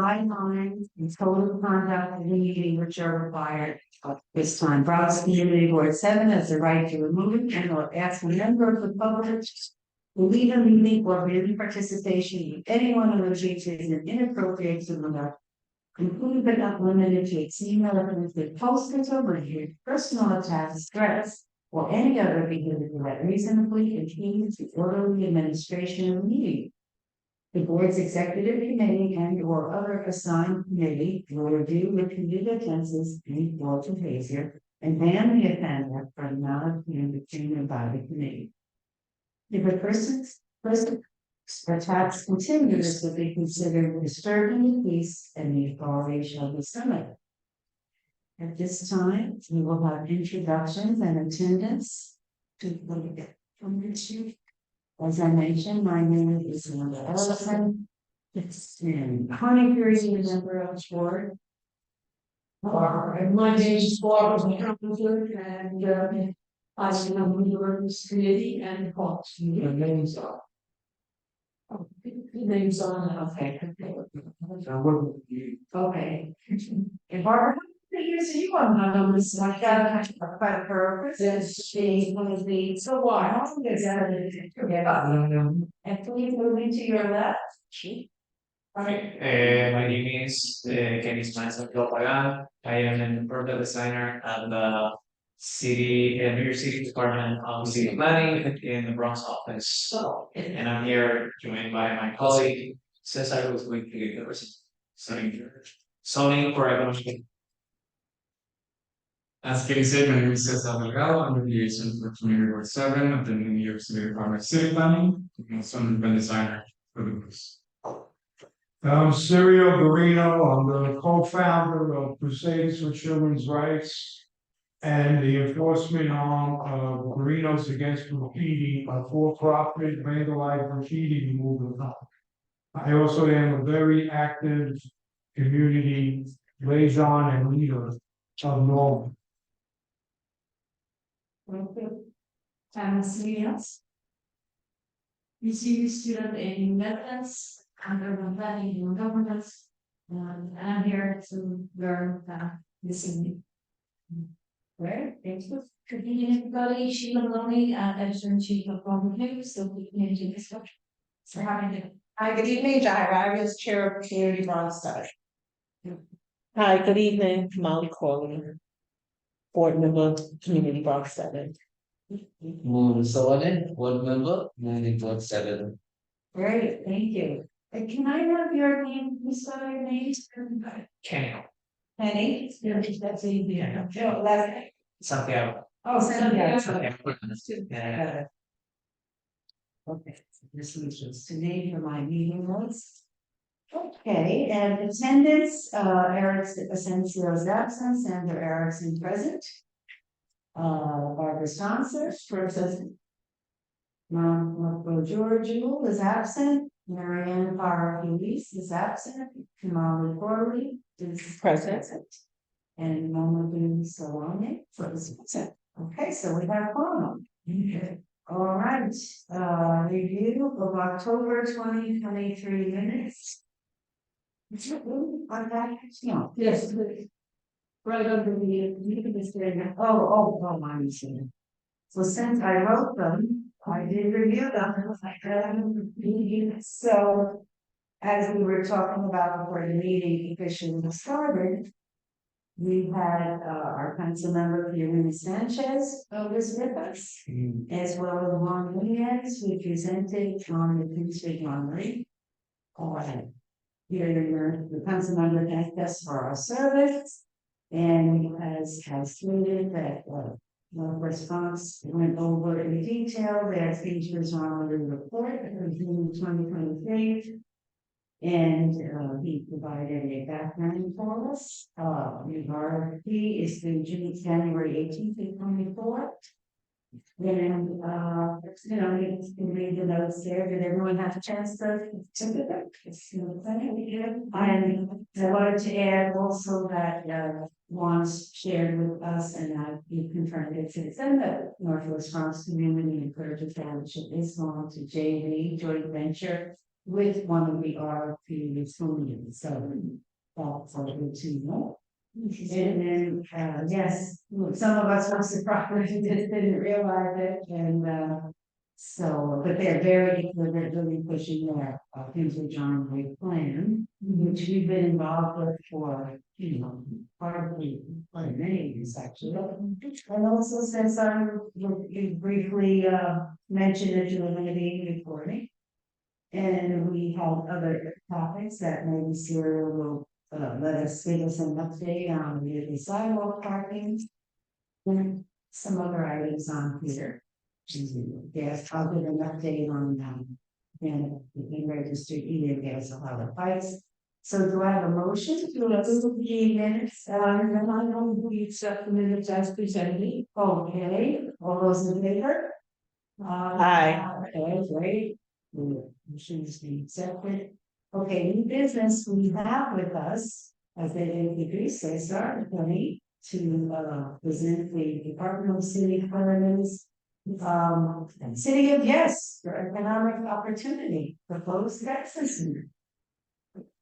guidelines and code of conduct of the meeting which are required at this time. Bronx Community Board 7 has the right to remove and or ask a member of the public to leave a meeting or any participation with any one of those is an inappropriate to the including but not limited to exceeding elements with posters or rigid, personal attacks, threats, or any other behavior that reasonably impedes the orderly administration of the meeting. The board's executive committee and or other assigned committee will review repeated offenses and faults of behavior and ban the offender from not being determined by the committee. If a person's attacks continue, this will be considered disturbing the peace and the authority shall be summoned. At this time, we will have introductions and attendance to from the chief. As I mentioned, my name is Linda Ellison. It's in Connie member of the board. And my name is Barbara Counselor, and I am a member of this committee and Hawks. The names are. Oh, the names on. Okay. Okay. And Barbara, how many years are you on this? I got quite a purpose. Yes, she was the so why? How long is that? And please move into your left. Hi, my name is Kenny Pagan. I am an urban designer at the New York City Department of City Planning in the Bronx office. So, and I'm here joined by my colleague Cesar, who's going to give us zoning for economic. As Kenny said, my name is Cesar Delgado. I'm the liaison for Community Board 7 of the New York City Department of City Planning. I'm also an urban designer for the books. I'm Sirio Guarino. I'm the co-founder of Crusades for Children's Rights and the enforcement arm of Guarinos Against Graffiti, a for-profit vandalized graffiti removal. I also am a very active community liaison and leader of Norwalk. Yes. You see the student in methods under planning and governance, and I'm here to learn this evening. Right, thank you. Good evening, everybody. Sheila Maloney, editor-in-chief of Global News, so we can do this one. So how are you doing? Hi, good evening, Jaira. I was chair of Community Bronx Study. Hi, good evening, Molly Corley, board member, Community Bronx 7. Moon Sullivan, board member, Community Board 7. Great, thank you. Can I have your name? You spell your name? Kenny. Penny? That's easy. No, last name. Santiago. Oh, Santiago. Yeah. Okay, so this is just a name for my meeting notes. Okay, and attendance, Eric Asensio's absent, Sandra Erickson present. Barbara Stonser, present. Marco Giorgio is absent. Marianne Farah-Luis is absent. Kamali Corley is present. And Mamadou Salome is present. Okay, so we have quorum. All right, review of October 2023 minutes. On that, no. Yes, please. Right under the, you can just say, oh, my mistake. So since I wrote them, I did review them. So as we were talking about before the meeting officially started, we had our council member Fiorina Sanchez was with us, as well as Juan Nunez, who presented on the Tuesday Monday. All right. Here, the council member thanked us for our service, and has stated that response went over in detail their features on the report of June 2023. And he provided a background for us. The RFP is through January 18th, 2024. And you can read the notes there. Did everyone have a chance to look at it? And I wanted to add also that Juan's shared with us, and he confirmed it since then, that Northwest Bronx Community and Curtis Township is going to JV, joint venture, with one of the RFPs from so that's all good to know. And then, yes, some of us were surprised, just didn't realize it, and, so, but they're they're really pushing their, Future John Way plan, which we've been involved with for, probably quite many years, actually. And also since you briefly, mentioned that you were limiting recording. And we have other topics that maybe Sarah will, let us give us an update on the sidewalk parking. And some other items on here. Yes, I'll give an update on, and the registered email, there's a lot of fights. So do I have a motion to approve the minutes? I don't we accept the minutes as presented. Okay, all those in favor? Aye. Okay, great. Motion is being accepted. Okay, new business we have with us, as they introduced, Cesar Attorney, to present the Department of City Governance. City of Yes for Economic Opportunity, proposed taxes.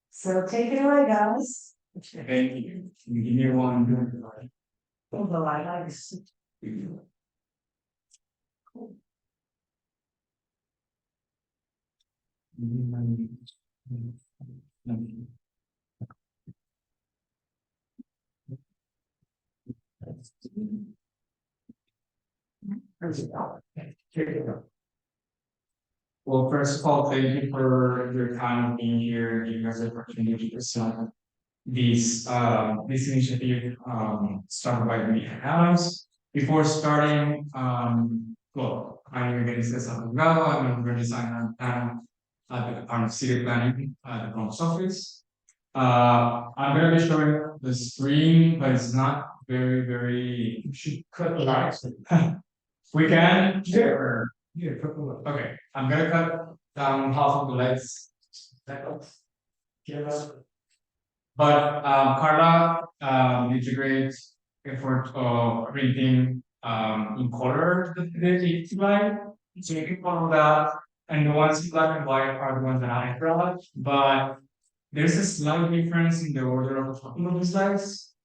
So take it away, guys. Thank you. Give me one. Although I like. Well, first of all, thank you for your time of being here and giving us the opportunity to present this initiative started by the House. Before starting, well, I'm again Cesar Delgado, I'm a urban designer at the Department of City Planning at the Bronx office. I'm gonna be showing the screen, but it's not very. You should cut the lights. We can share. Yeah, cut the lights. Okay, I'm gonna cut down half of the lights. But Carla did a great effort of printing in color the slide. So you can follow that. And the ones in black and white are the ones that I brought, but there's a slight difference in the order of the slides.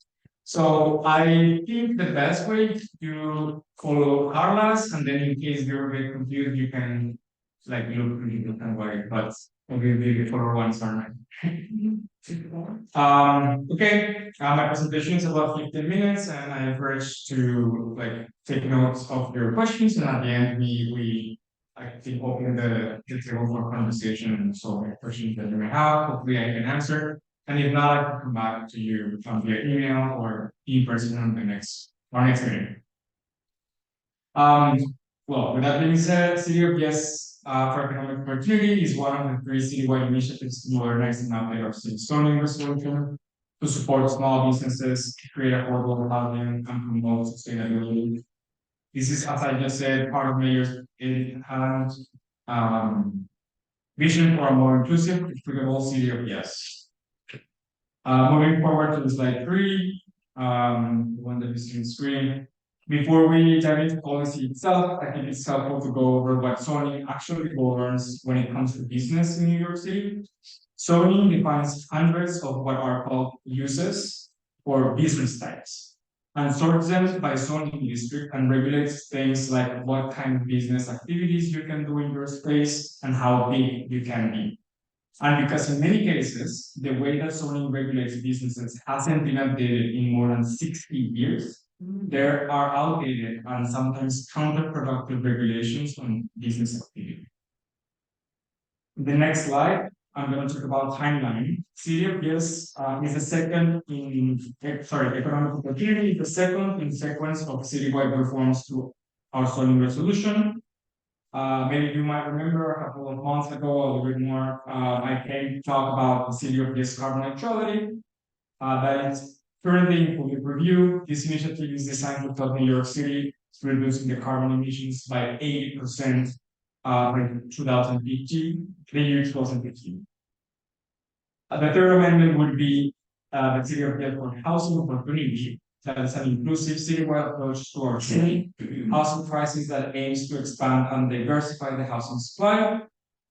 So I think the best way to follow Carla's, and then in case you're a bit confused, you can like look really black and white, but obviously the color ones are mine. Okay, my presentation is about 15 minutes, and I encourage to like take notes of your questions, and at the end we I think open the table for conversation and so questions that you may have. Hopefully I can answer, and if not, I can come back to you via email or in person on the our next meeting. Well, with that being said, City of Yes for Economic Opportunity is one of the 3 citywide initiatives to modernize and update our city zoning resolution to support small businesses, create affordable housing, and promote sustainability. This is, as I just said, part of Mayor's vision for a more inclusive, equitable City of Yes. Moving forward to slide 3, the one that is on the screen. Before we dive into policy itself, I think it's helpful to go over what zoning actually governs when it comes to business in New York City. Zoning defines hundreds of what are called uses or business types and sorts them by zoning district and regulates things like what kind of business activities you can do in your space and how big you can be. And because in many cases, the way that zoning regulates businesses hasn't been updated in more than 60 years, there are outdated and sometimes counterproductive regulations on business activity. The next slide, I'm going to talk about timeline. City of Yes is the second economic opportunity, the second in sequence of citywide reforms to our zoning resolution. Maybe you might remember a couple of months ago, a little bit more, I came to talk about the City of Yes carbon neutrality. That is currently in public review. This initiative is designed to help New York City reducing the carbon emissions by 80% by 2015, the year 2015. The third amendment would be the City of Yes for housing opportunity. That is an inclusive citywide approach to our city, housing crisis that aims to expand and diversify the housing supply.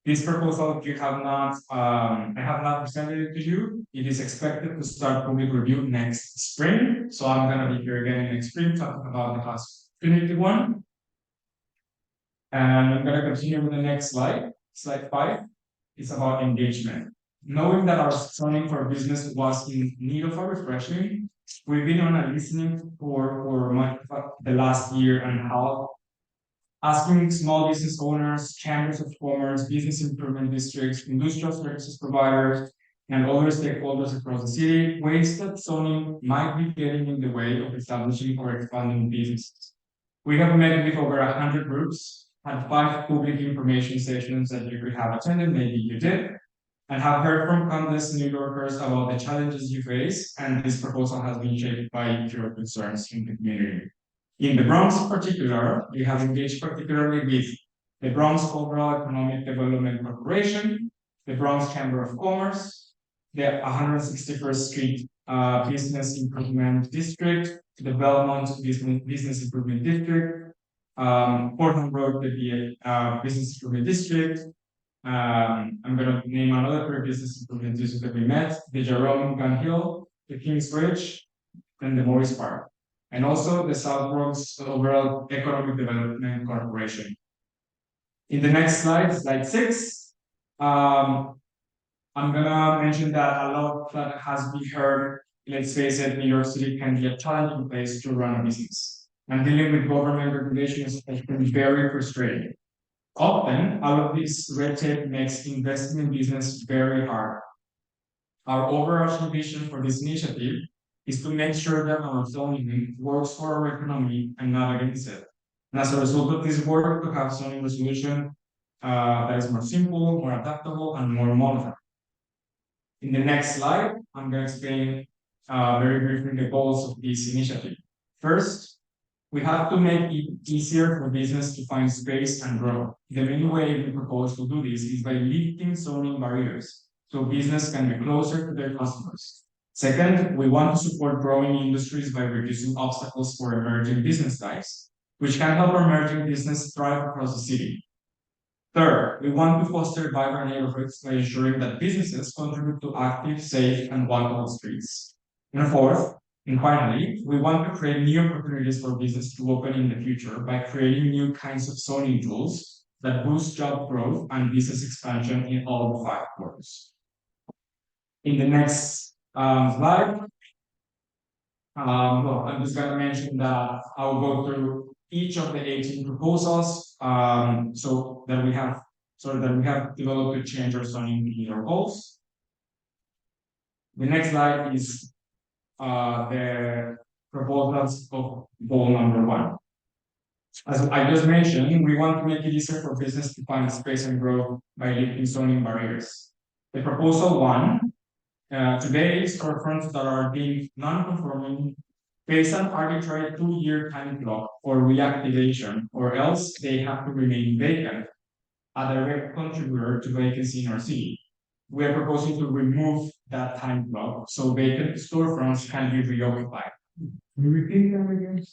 This proposal I have not presented it to you. It is expected to start public review next spring. So I'm gonna be here again next spring talking about the hospitality one. And I'm gonna continue with the next slide, slide 5. It's about engagement. Knowing that our zoning for business was in need of a refreshing, we've been on a listening for much of the last year and a half, asking small business owners, chambers of commerce, business improvement districts, industrial services providers, and other stakeholders across the city ways that zoning might be getting in the way of establishing or expanding businesses. We have met with over 100 groups, had 5 public information sessions that you could have attended, maybe you did, and have heard from countless New Yorkers about the challenges you face, and this proposal has been shaped by your concerns in the community. In the Bronx in particular, we have engaged particularly with the Bronx Overall Economic Development Corporation, the Bronx Chamber of Commerce, the 161st Street Business Improvement District, the Belmont Business Improvement District, Portland Road, the Business Improvement District. I'm going to name another 3 business improvement districts that we met: the Jerome Gun Hill, the Kings Bridge, and the Morris Park, and also the South Bronx Overall Economic Development Corporation. In the next slide, slide 6, I'm gonna mention that a lot that has been heard. Let's face it, New York City can be a challenging place to run a business, and dealing with government regulations has been very frustrating. Often, all of this red tape makes investing in business very hard. Our overarching vision for this initiative is to make sure that our zoning works for our economy and not against it. And as a result of this work, to have zoning resolution that is more simple, more adaptable, and more modern. In the next slide, I'm going to explain very briefly the goals of this initiative. First, we have to make it easier for business to find space and grow. The main way we propose to do this is by lifting zoning barriers so business can be closer to their customers. Second, we want to support growing industries by reducing obstacles for emerging business types, which can help emerging business thrive across the city. Third, we want to foster vibrant neighborhoods by ensuring that businesses contribute to active, safe, and walkable streets. And fourth, and finally, we want to create new opportunities for business to open in the future by creating new kinds of zoning tools that boost job growth and business expansion in all 5 quarters. In the next slide, I'm just going to mention that I'll go through each of the 18 proposals so that we have developed to change our zoning in our goals. The next slide is the proposals of goal number 1. As I just mentioned, we want to make it easier for business to find space and growth by lifting zoning barriers. The proposal 1, today, storefronts that are deemed non-conforming face an arbitrary 2-year time clock for reactivation, or else they have to remain vacant, a direct contributor to vacancy in our city. We are proposing to remove that time clock so vacant storefronts can be reoccupied. Can you repeat that again?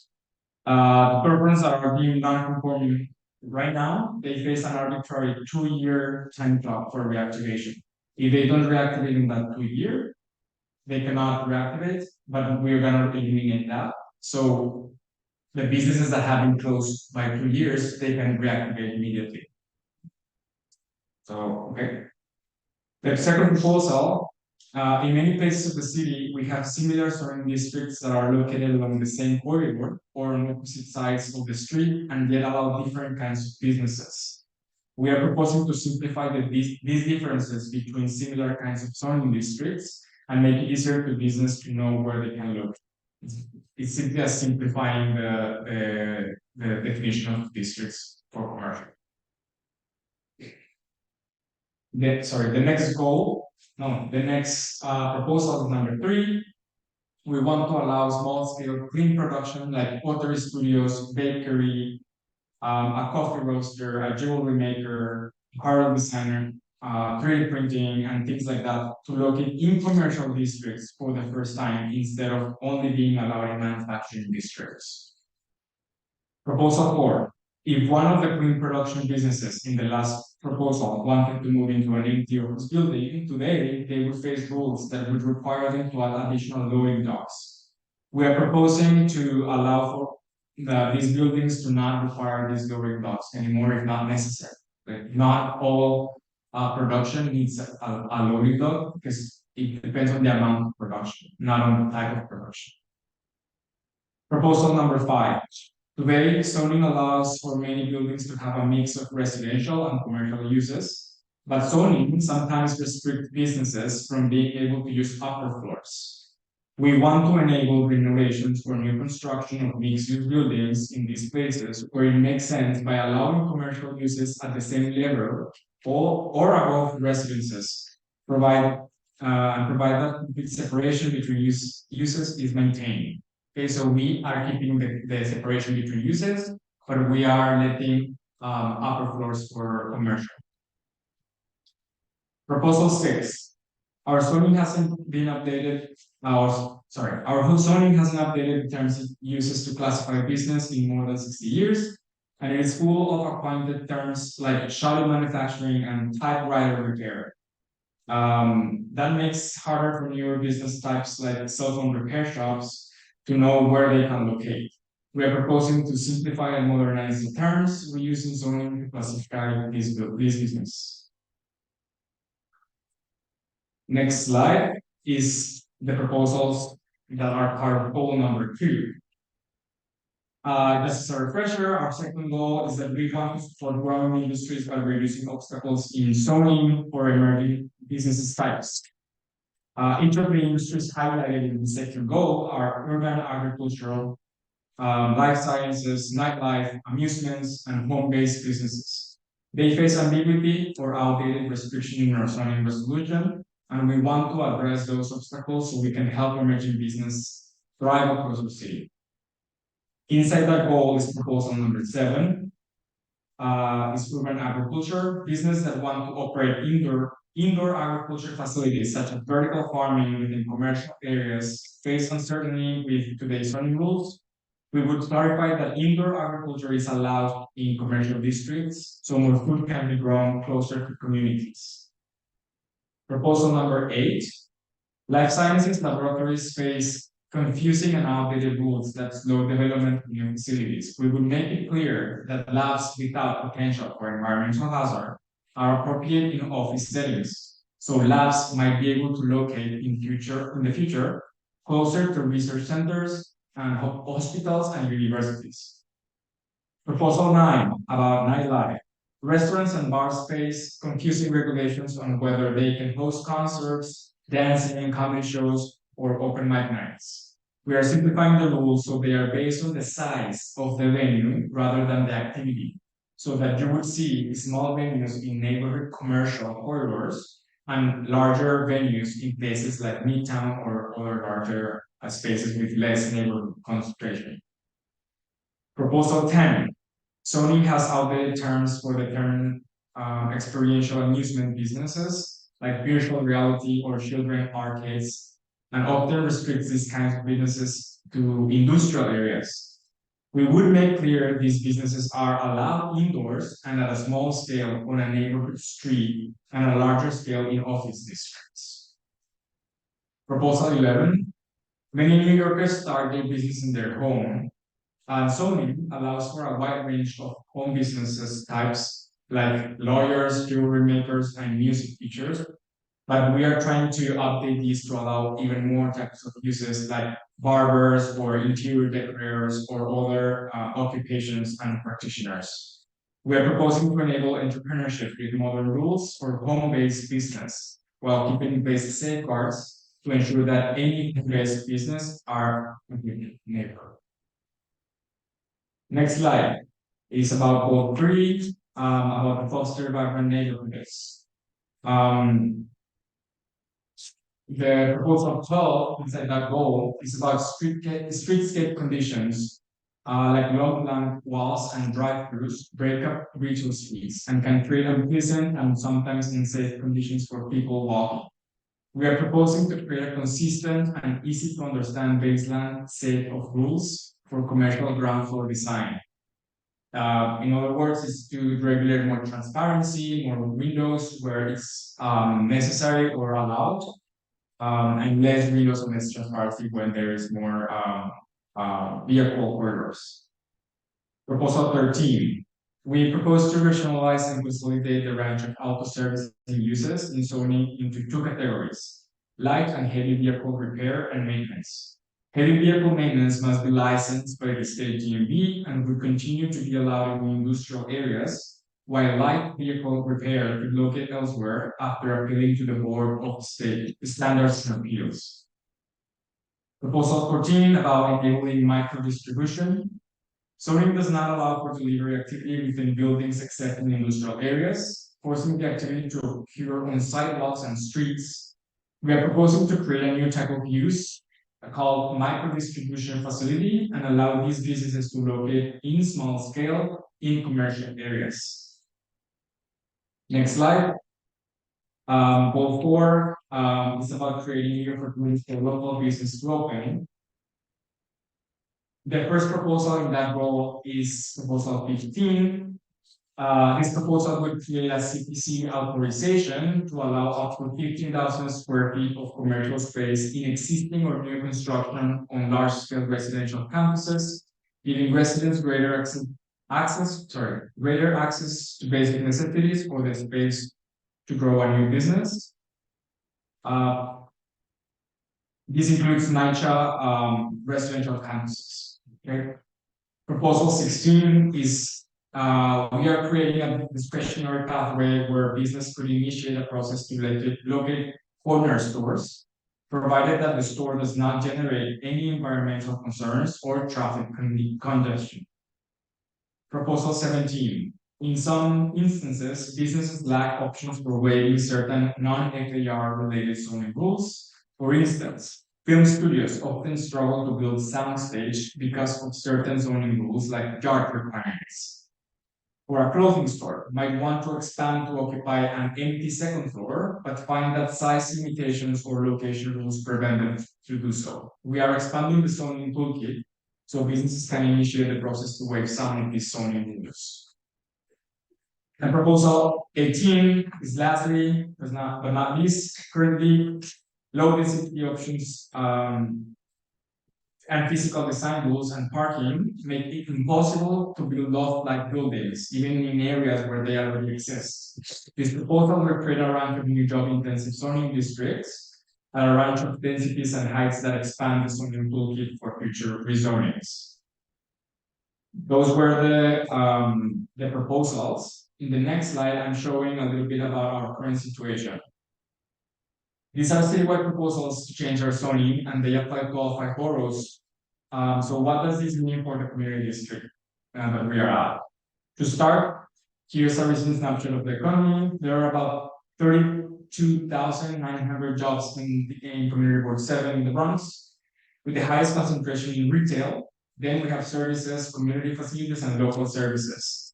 Storefronts that are deemed non-conforming right now, they face an arbitrary 2-year time clock for reactivation. If they don't reactivate in that 2 year, they cannot reactivate, but we're gonna eliminate that. So the businesses that have been closed by 2 years, they can reactivate immediately. So, okay. The second proposal, in many places of the city, we have similar zoning districts that are located along the same corridor or on opposite sides of the street and yet allow different kinds of businesses. We are proposing to simplify these differences between similar kinds of zoning districts and make it easier for business to know where they can look. It's simply as simplifying the definition of districts for commercial. The next proposal is number 3. We want to allow small-scale clean production like pottery studios, bakery, a coffee roaster, a jewelry maker, apparel designer, 3D printing, and things like that to locate in commercial districts for the first time instead of only being allowed in manufacturing districts. Proposal 4. if one of the green production businesses in the last proposal wanted to move into an empty office building, today they would face rules that would require them to add additional loading docks. We are proposing to allow for these buildings to not require these loading docks anymore if not necessary. Like not all production needs a loading dock because it depends on the amount of production, not on the type of production. Proposal number 5. Today, zoning allows for many buildings to have a mix of residential and commercial uses, but zoning sometimes restricts businesses from being able to use upper floors. We want to enable renovations for new construction of mixed-use buildings in these places where it makes sense by allowing commercial uses at the same level or above residences, provide that the separation between uses is maintained. Okay, so we are keeping the separation between uses, but we are letting upper floors for commercial. Proposal 6. Our zoning hasn't been updated. Our zoning hasn't updated terms of uses to classify business in more than 60 years, and it is full of appointed terms like shallow manufacturing and typewriter repair. That makes harder for newer business types like cell phone repair shops to know where they can locate. We are proposing to simplify and modernize the terms we use in zoning to classify these business. Next slide is the proposals that are part of goal number 2. Just as a refresher, our second goal is that we want to support growing industries by reducing obstacles in zoning for emerging business types. Each of the industries highlighted in the second goal are urban agricultural, life sciences, nightlife, amusements, and home-based businesses. They face ambiguity or outdated restriction in our zoning resolution, and we want to address those obstacles so we can help emerging business thrive across the city. Inside that goal is proposal number 7, is urban agriculture, business that want to operate indoor agriculture facilities such as vertical farming within commercial areas face uncertainty with today's zoning rules. We would clarify that indoor agriculture is allowed in commercial districts, so more food can be grown closer to communities. Proposal number 8, life sciences laboratories face confusing and outdated rules that slow development of new facilities. We would make it clear that labs without potential for environmental hazard are appropriate in office settings, so labs might be able to locate in the future closer to research centers and hospitals and universities. Proposal 9 about nightlife. Restaurants and bars face confusing regulations on whether they can host concerts, dancing and comedy shows, or open mic nights. We are simplifying the rules so they are based on the size of the venue rather than the activity, so that you would see small venues in neighborhood commercial corridors and larger venues in places like Midtown or other larger spaces with less neighborhood concentration. Proposal 10. Zoning has outdated terms for the term experiential amusement businesses like virtual reality or children arcades, and often restricts these kinds of businesses to industrial areas. We would make clear these businesses are allowed indoors and at a small scale on a neighborhood street and a larger scale in office districts. Proposal 11. Many New Yorkers start their business in their home. Zoning allows for a wide range of home businesses types like lawyers, jewelry makers, and music teachers. But we are trying to update these to allow even more types of uses like barbers or interior decorators or other occupations and practitioners. We are proposing to enable entrepreneurship with modern rules for home-based business while keeping basic safeguards to ensure that any home-based business are neighborhood. Next slide is about goal 3, about the foster vibrant neighborhoods. The proposal 12 inside that goal is about streetscape conditions, like long blank walls and drive-throughs break up retail streets and can create unpleasant and sometimes unsafe conditions for people walking. We are proposing to create a consistent and easy to understand baseline set of rules for commercial ground floor design. In other words, is to regulate more transparency, more windows where it's necessary or allowed, and less windows and less transparency when there is more vehicle corridors. Proposal 13. We propose to rationalize and consolidate the range of auto servicing uses in zoning into two categories: light and heavy vehicle repair and maintenance. Heavy vehicle maintenance must be licensed by the state DMV and will continue to be allowed in industrial areas, while light vehicle repair could locate elsewhere after appealing to the Board of State Standards and Appeals. Proposal 14 about enabling micro distribution. Zoning does not allow for delivery activity within buildings except in industrial areas, forcing the activity to occur on sidewalks and streets. We are proposing to create a new type of use called micro distribution facility and allow these businesses to locate in small scale in commercial areas. Next slide. Goal 4 is about creating new opportunities for local business to open. The first proposal in that goal is proposal 15. This proposal would create a CPC authorization to allow up to 15,000 square feet of commercial space in existing or new construction on large-scale residential campuses, giving residents greater access to basic necessities for the space to grow a new business. This includes NYCHA residential campuses. Okay. Proposal 16 is we are creating a discretionary pathway where business could initiate a process to locate corner stores, provided that the store does not generate any environmental concerns or traffic congestion. Proposal 17. In some instances, businesses lack options for waiving certain non-FAR related zoning rules. For instance, film studios often struggle to build soundstage because of certain zoning rules like yard requirements. Or a clothing store might want to expand to occupy an empty second floor, but find that size limitations or location rules prevent them to do so. We are expanding the zoning toolkit so businesses can initiate the process to waive some of these zoning rules. And proposal 18 is lastly, but not least, currently low density options and physical design rules and parking make it impossible to build loft-like buildings, even in areas where they already exist. This proposal will create a range of new job-intensive zoning districts at a range of densities and heights that expand the zoning toolkit for future rezonings. Those were the proposals. In the next slide, I'm showing a little bit about our current situation. These are citywide proposals to change our zoning, and they apply to all 5 boroughs. So what does this mean for the community district that we are at? To start, here's a recent snapshot of the economy. There are about 32,900 jobs in Community Board 7 in the Bronx, with the highest concentration in retail. Then we have services, community facilities, and local services,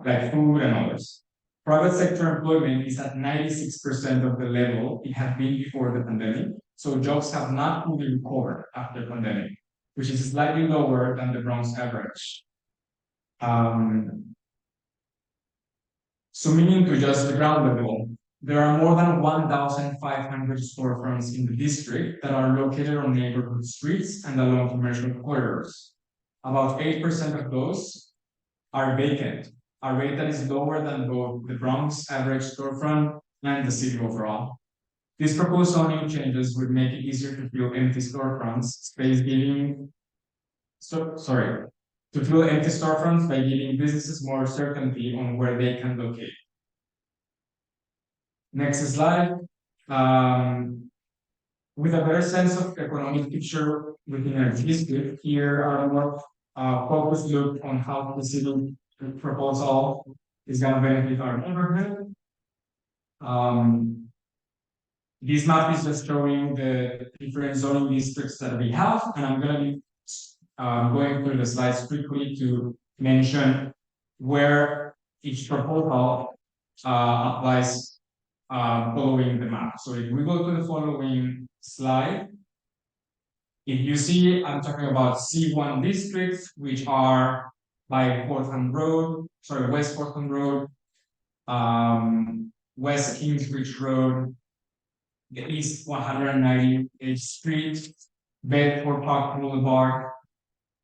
like food and others. Private sector employment is at 96% of the level it had been before the pandemic, so jobs have not fully recovered after the pandemic, which is slightly lower than the Bronx average. Zooming into just the ground level, there are more than 1,500 storefronts in the district that are located on neighborhood streets and along commercial corridors. About 8% of those are vacant, a rate that is lower than both the Bronx average storefront and the city overall. These proposed zoning changes would make it easier to fill empty storefronts, to fill empty storefronts by giving businesses more certainty on where they can locate. Next slide. With a better sense of economic picture within our district, here are a more focused look on how the city proposal is going to benefit our neighborhood. This map is just showing the different zoning districts that we have, and I'm going to be going through the slides quickly to mention where each proposal applies following the map. So if we go to the following slide, if you see, I'm talking about C1 districts, which are by Portland Road, West Portland Road, West Kingsbridge Road, the East 198th Street, Bedford Park Boulevard,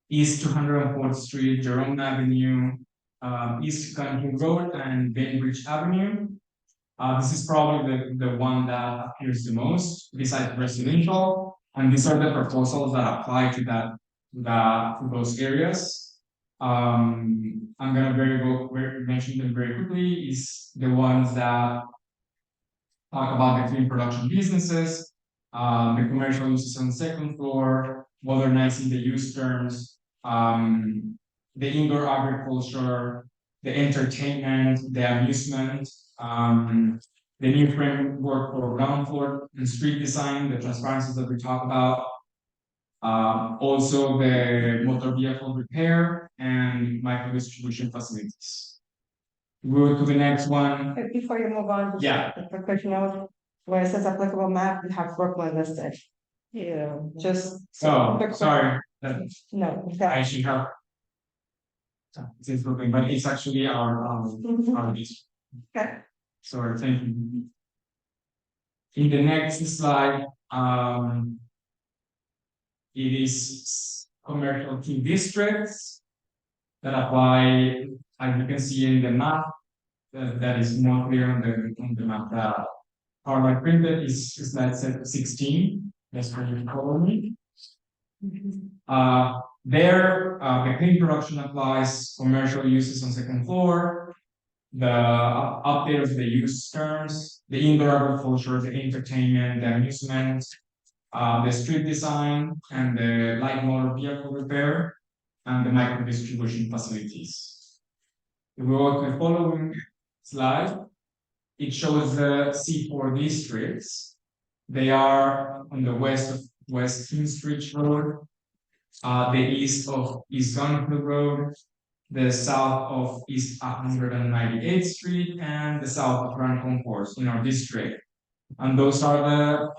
East 204th Street, Jerome Avenue, East Country Road, and Bainbridge Avenue. This is probably the one that appears the most besides residential, and these are the proposals that apply to to those areas. I'm gonna mention them very quickly. Is the ones that talk about the clean production businesses, the commercial uses on the second floor, modernizing the use terms, the indoor agriculture, the entertainment, the amusement, the new framework for ground floor and street design, the transparencies that we talk about, also the motor vehicle repair and micro distribution facilities. Go to the next one. Before you move on. just Yeah. A quick note, where it says applicable map, you have Brooklyn listed, Yeah. just. Oh, quick- sorry, No, I that, should have. It is Brooklyn, but it's actually our district. okay, Sorry, thank you. In the next slide, it is commercial key districts that apply, as you can see in the map, that is more clear on the map that I printed is slide 16. That's where you follow me. There, the clean production applies commercial uses on second floor, the update of the use terms, the indoor agriculture, the entertainment, the amusement, the street design, and the light motor vehicle repair, and the micro distribution facilities. If we go to the following slide, it shows the C4 districts. They are on the west of West Kingsbridge Road, the east of East Gunfield Road, the south of East 198th Street, and the south of Grand Concourse in our district. And those are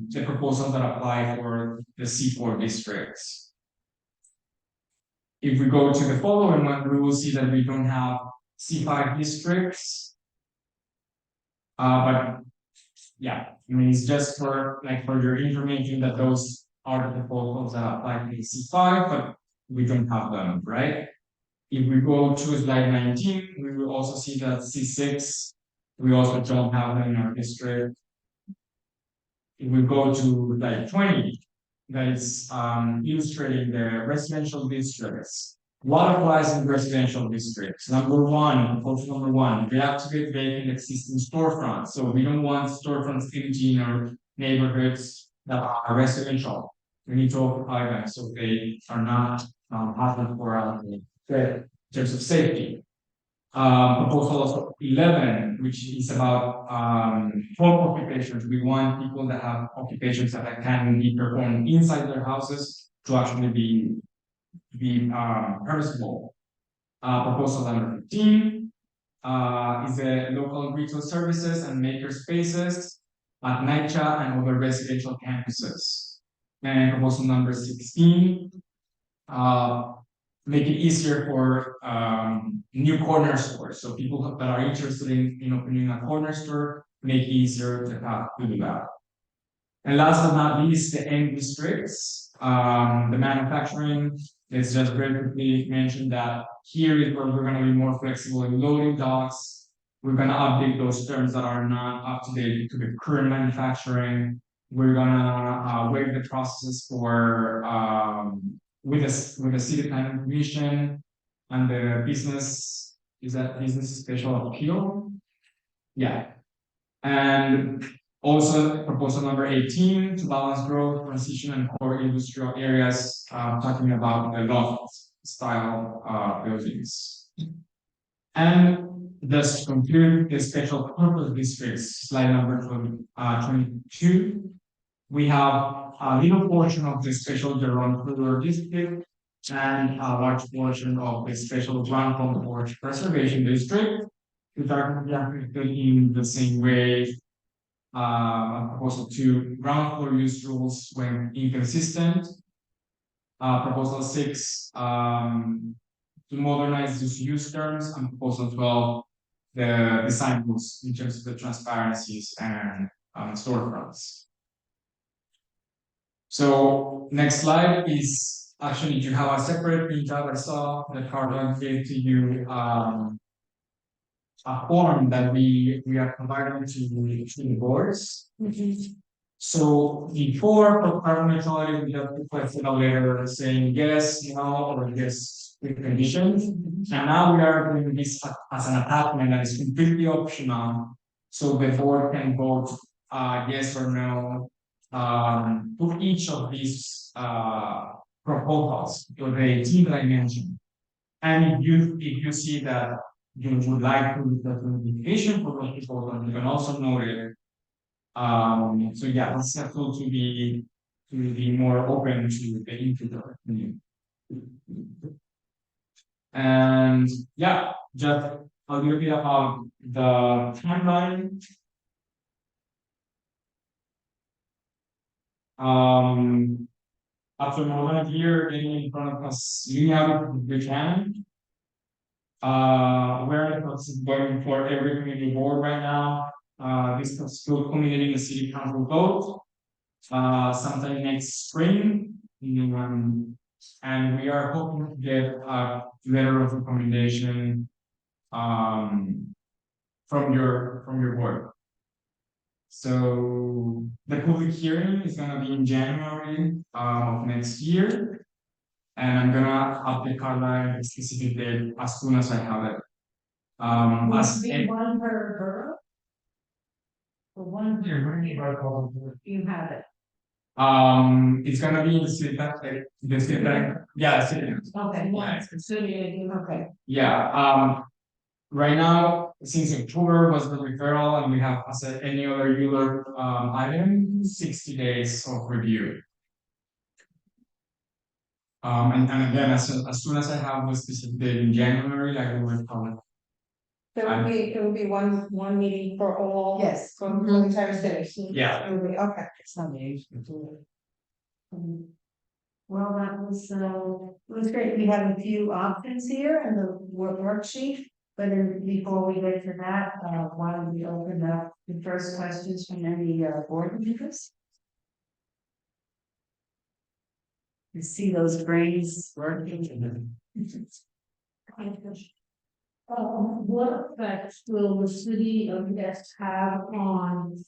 the proposals that apply for the C4 districts. If we go to the following one, we will see that we don't have C5 districts. But yeah, I mean, it's just for your information that those are the proposals that apply to the C5, but we don't have them, right? If we go to slide 19, we will also see that C6, we also don't have them in our district. If we go to slide 20, that is illustrating the residential districts. What applies in residential districts? Proposal number one, reactivate vacant existing storefronts. So we don't want storefronts empty in our neighborhoods that are residential. We need to occupy them so they are not hazard for in terms of safety. Proposal 11, which is about home occupations. We want people that have occupations that can be performed inside their houses to actually be permissible. Proposal number 15 is the local retail services and maker spaces at NYCHA and other residential campuses. And proposal number 16, make it easier for new corner stores. So people that are interested in opening a corner store, make it easier to do that. And last but not least, the end districts, the manufacturing. Let's just very quickly mention that here is where we're going to be more flexible in loading docks. We're going to update those terms that are not up to date to the current manufacturing. We're going to waive the processes for with the city planning commission and the business special appeal. Yeah, and also proposal number 18 to balance growth, transition, and core industrial areas, talking about the loft style buildings. And just to conclude the special purpose districts, slide number 22. We have a little portion of the special Jerome Kruger district and a large portion of the special Grand Concourse Preservation District, which are conducted in the same way. Proposal 2, ground floor use rules when inconsistent. Proposal 6, to modernize these use terms and proposal 12, the design rules in terms of the transparencies and storefronts. So next slide is actually you have a separate printout. I saw that Carla gave to you a form that we are providing to the boards. So before for carbon neutrality, we have requested a letter saying yes, no, or yes with conditions. And now we are doing this as an attachment that is completely optional. So the board can vote yes or no to each of these proposals to the 18 that I mentioned. And if you see that you would like to the notification for those proposals, you can also note it. So yeah, it's helpful to be more open to the input of the community. And yeah, just a little bit about the timeline. After more than a year getting in front of us, we have the can. Awareness is going for every community board right now. This is still culminating a city council vote sometime next spring. And we are hoping to get a letter of recommendation from your board. So the public hearing is gonna be in January of next year. And I'm gonna update Carla a specific date as soon as I have it. As One per borough? For one, you have it. It's gonna be in the city, yeah, city. Okay. Yeah. Okay. Yeah, right now, since October was the referral and we have, as any other user, item, 60 days of review. And again, as soon as I have the specific date in January, I will inform it. There will be one meeting for all. Yes. From the entire city. Yeah. It will be, okay. It's not me. Well, that was, it was great. We have a few options here in the worksheet. But before we get to that, why don't we open up the first questions from any board members? You see those brains working. What effects will the city of Guest have on,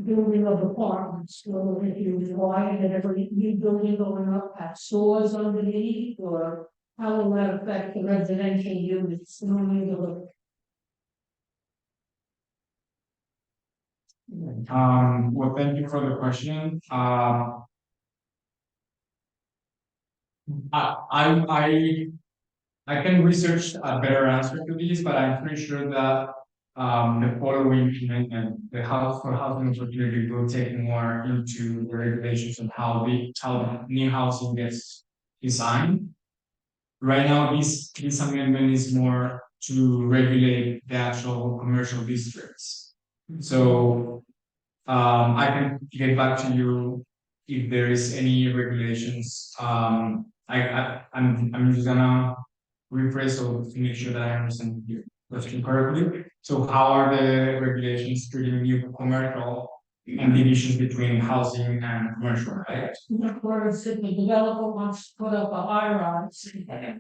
building of apartments? Will it be required that every new building going up have stores underneath, or how will that affect the residential units? Well, thank you for the question. I can research a better answer to this, but I'm pretty sure that the following commitment, the House for Housing Security will take more into the regulations on how new housing gets designed. Right now, this amendment is more to regulate the actual commercial districts. So I can get back to you if there is any regulations. I'm just gonna rephrase so to make sure that I understand your question correctly. So how are the regulations treating new commercial and divisions between housing and commercial, right? Whereas if the developer wants to put up a high-rise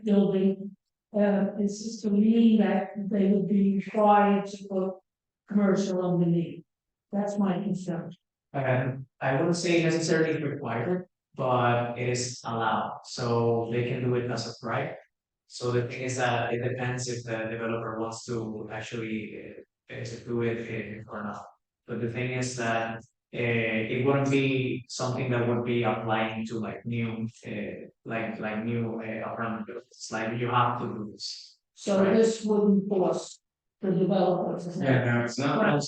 building, it's just to mean that they would be required to put commercial underneath. That's my concern. I wouldn't say necessarily required, but it is allowed, so they can do it as a right. So the thing is that it depends if the developer wants to actually do it or not. But the thing is that it wouldn't be something that would be applying to like new new apartment buildings. Like you have to do this. So Right. this wouldn't force the developers. Yeah, no, it's not.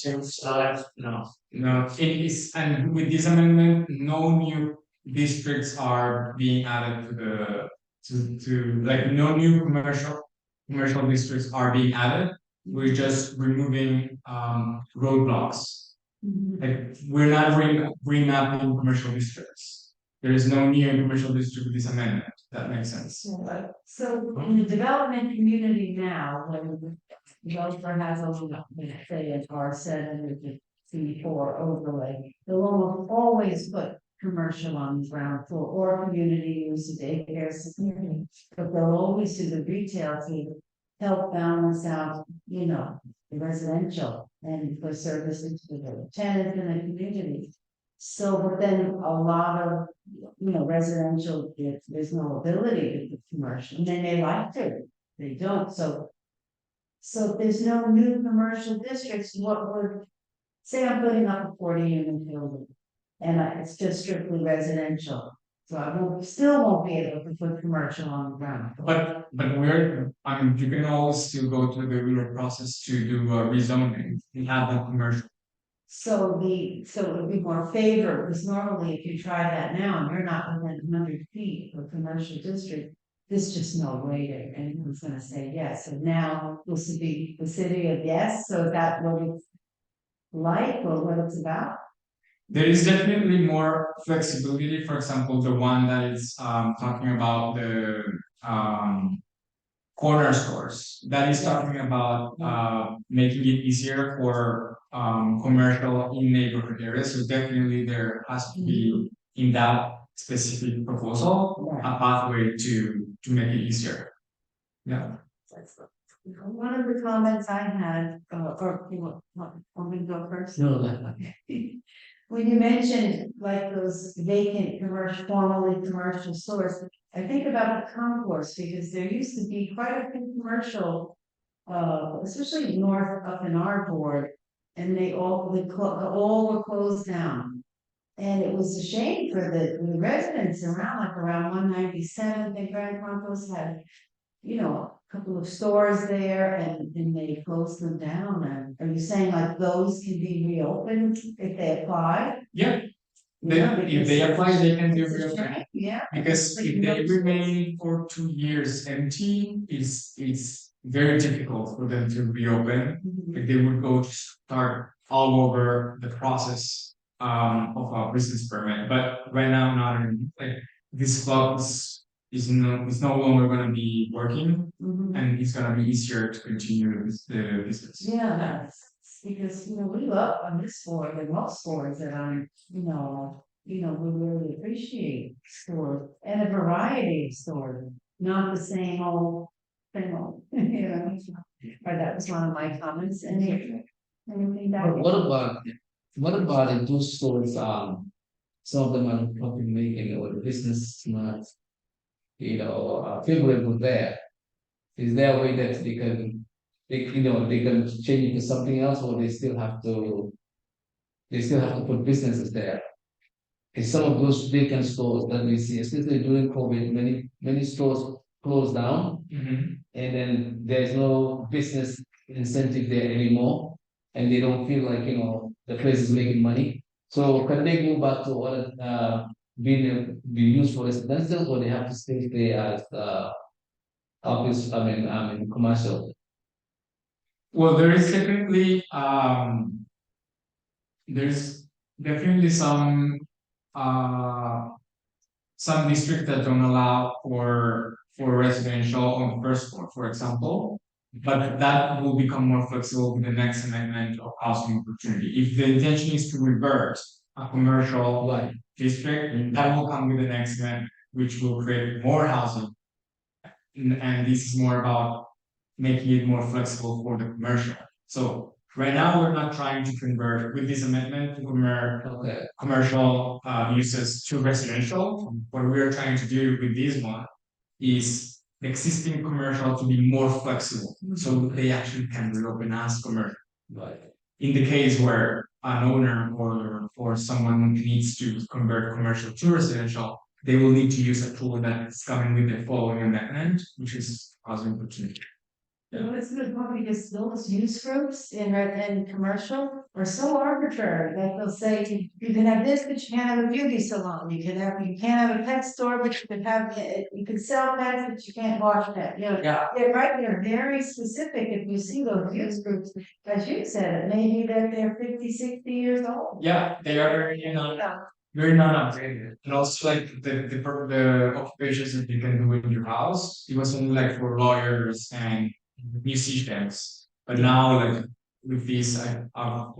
No. No, it is, and with this amendment, no new districts are being added to the to like no new commercial districts are being added. We're just removing roadblocks. Like we're not remapping commercial districts. there is no new commercial district with this amendment. That makes sense. So in the development community now, when the developer has a little, say, an R7 with the C4 overlay, they'll always put commercial on the ground floor or community use, daycare, security. But they'll always do the retail to help balance out, you know, the residential and for services to the tenants in the community. So, but then a lot of, you know, residential, there's no ability to do commercial, and then they like to, they don't, so. So if there's no new commercial districts, what would, say I'm putting up a 40-unit building. And it's just strictly residential, so still won't be able to put commercial on the ground. But you can always still go through the regular process to do rezoning and have that commercial. So it would be more favored, because normally if you try that now, and you're not within 100 feet of a commercial district. There's just no way that anyone's gonna say yes, and now this would be the city of yes, so is that what it's like or what it's about? There is definitely more flexibility. For example, the one that is talking about the corner stores. That is talking about making it easier for commercial in neighborhood areas. So definitely there has to be in that specific proposal a pathway to make it easier. Yeah. One of the comments I had, or you want me to go first? No, no. When you mentioned like those vacant commercial, formerly commercial stores, I think about the concourse, because there used to be quite a few commercial, especially north up in our board, and they all were closed down. And it was a shame for the residents around, like around 197, the Grand Concourse had, you know, a couple of stores there, and they closed them down. And are you saying like those can be reopened if they apply? Yeah. Yeah, If they apply, they can do it's a reopen. shame, yeah. Because if they remain for 2 years empty, it's very difficult for them to reopen. Like they would go to start all over the process of a business permit. But right now, not in, like this club is no longer gonna be working, and it's gonna be easier to continue with the business. Yeah, that's because, you know, we love on this board and most boards that I'm, we really appreciate stores and a variety of stores, not the same old thing, you know. Or that was one of my comments. Anything that. What about in those stores, some of them are profit making or the business is not, favorable there? Is there a way that they can change it to something else, or they still have to put businesses there? In some of those vacant stores that we see, especially during COVID, many stores closed down, and then there's no business incentive there anymore, and they don't feel like the place is making money. So can they go back to other be used for residential, or they have to stay there as office? Commercial. Well, there's definitely some districts that don't allow for residential on the first floor, for example. But that will become more flexible with the next amendment of housing opportunity. If the intention is to revert a commercial district, that will come with the next amendment, which will create more housing. And this is more about making it more flexible for the commercial. So right now, we're not trying to convert with this amendment to commercial uses to residential. What we are trying to do with this one is existing commercial to be more flexible, so they actually can reopen as commercial. Right. In the case where an owner or someone needs to convert commercial to residential, they will need to use a tool that is coming with the following amendment, which is housing opportunity. It's good, probably because those use groups in commercial are so arbitrary, like they'll say, you can have this, but you can't have a beauty salon, you can't have a pet store, but you can sell pets, but you can't wash pets, Yeah. they're very specific. If you see those use groups, as you said, it may be that they're 50, 60 years old. Yeah, they are very, Very non-upgraded. And also like the occupations that you can do in your house, it was only like for lawyers and musicians. But now like with these, a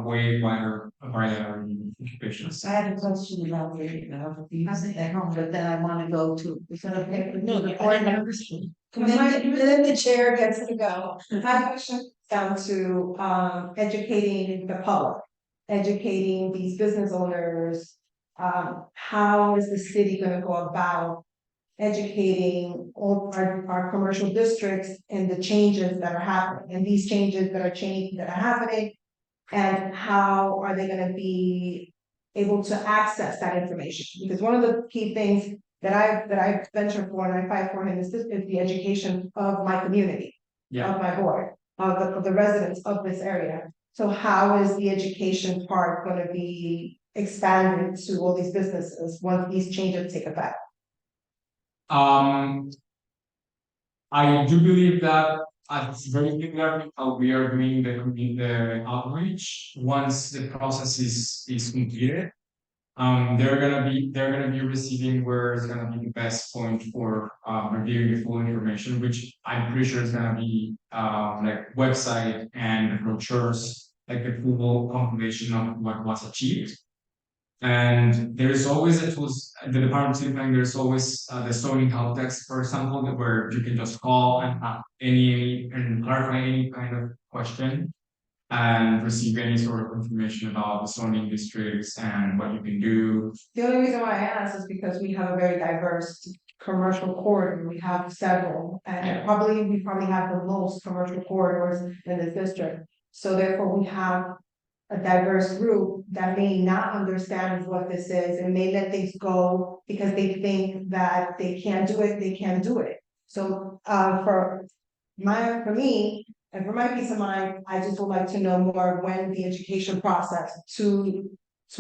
way wider variety of occupations. I had a question about the housing at home, but then I wanna go to, is that okay? No, The the board board members? Then the chair gets to go. My question down to educating the public, educating these business owners. How is the city gonna go about educating all our commercial districts and the changes that are happening, and these changes that are happening? And how are they gonna be able to access that information? Because one of the key things that I venture for and I fight for him is the education of my community. Yeah. Of my board, of the residents of this area. So how is the education part gonna be expanded to all these businesses once these changes take effect? I do believe that it's very similar to how we are doing the outreach. Once the process is completed, they're gonna be receiving where is gonna be the best point for reviewing the full information, which I'm pretty sure is gonna be like website and brochures, like the full compilation of what was achieved. And there's always a tools, the Department of City Planning, there's always the zoning help desk, for example, where you can just call and have and clarify any kind of question and receive any sort of information about the zoning districts and what you can do. The only reason why I ask is because we have a very diverse commercial corridor, we have several, and we probably have the most commercial corridors in this district. So therefore, we have a diverse group that may not understand what this is and may let things go because they think that they can't do it. So, for me, and for my peace of mind, I just would like to know more when the education process to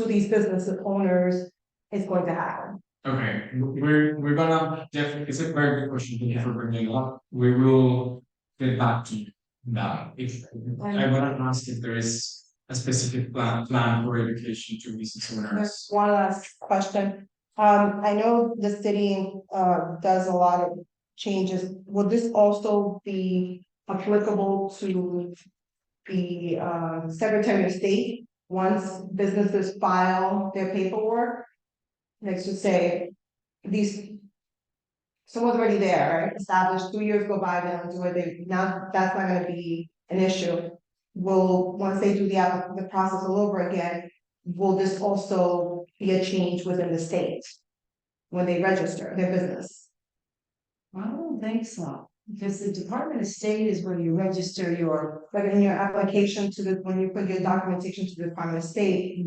these business owners is going to happen. Okay, we're gonna definitely, it's a very good question, thank you for bringing it up. We will get back to you now. If I wanna ask if there is a specific plan for education to business There's owners. one last question. I know the city does a lot of changes. Would this also be applicable to the Secretary of State once businesses file their paperwork? Let's just say these, someone's already there, right? Established, 2 years go by, they don't do it, now that's not gonna be an issue. Once they do the process all over again, will this also be a change within the state? When they register their business? I don't think so, because the Department of State is where you register your. But in your application when you put your documentation to the Department of State,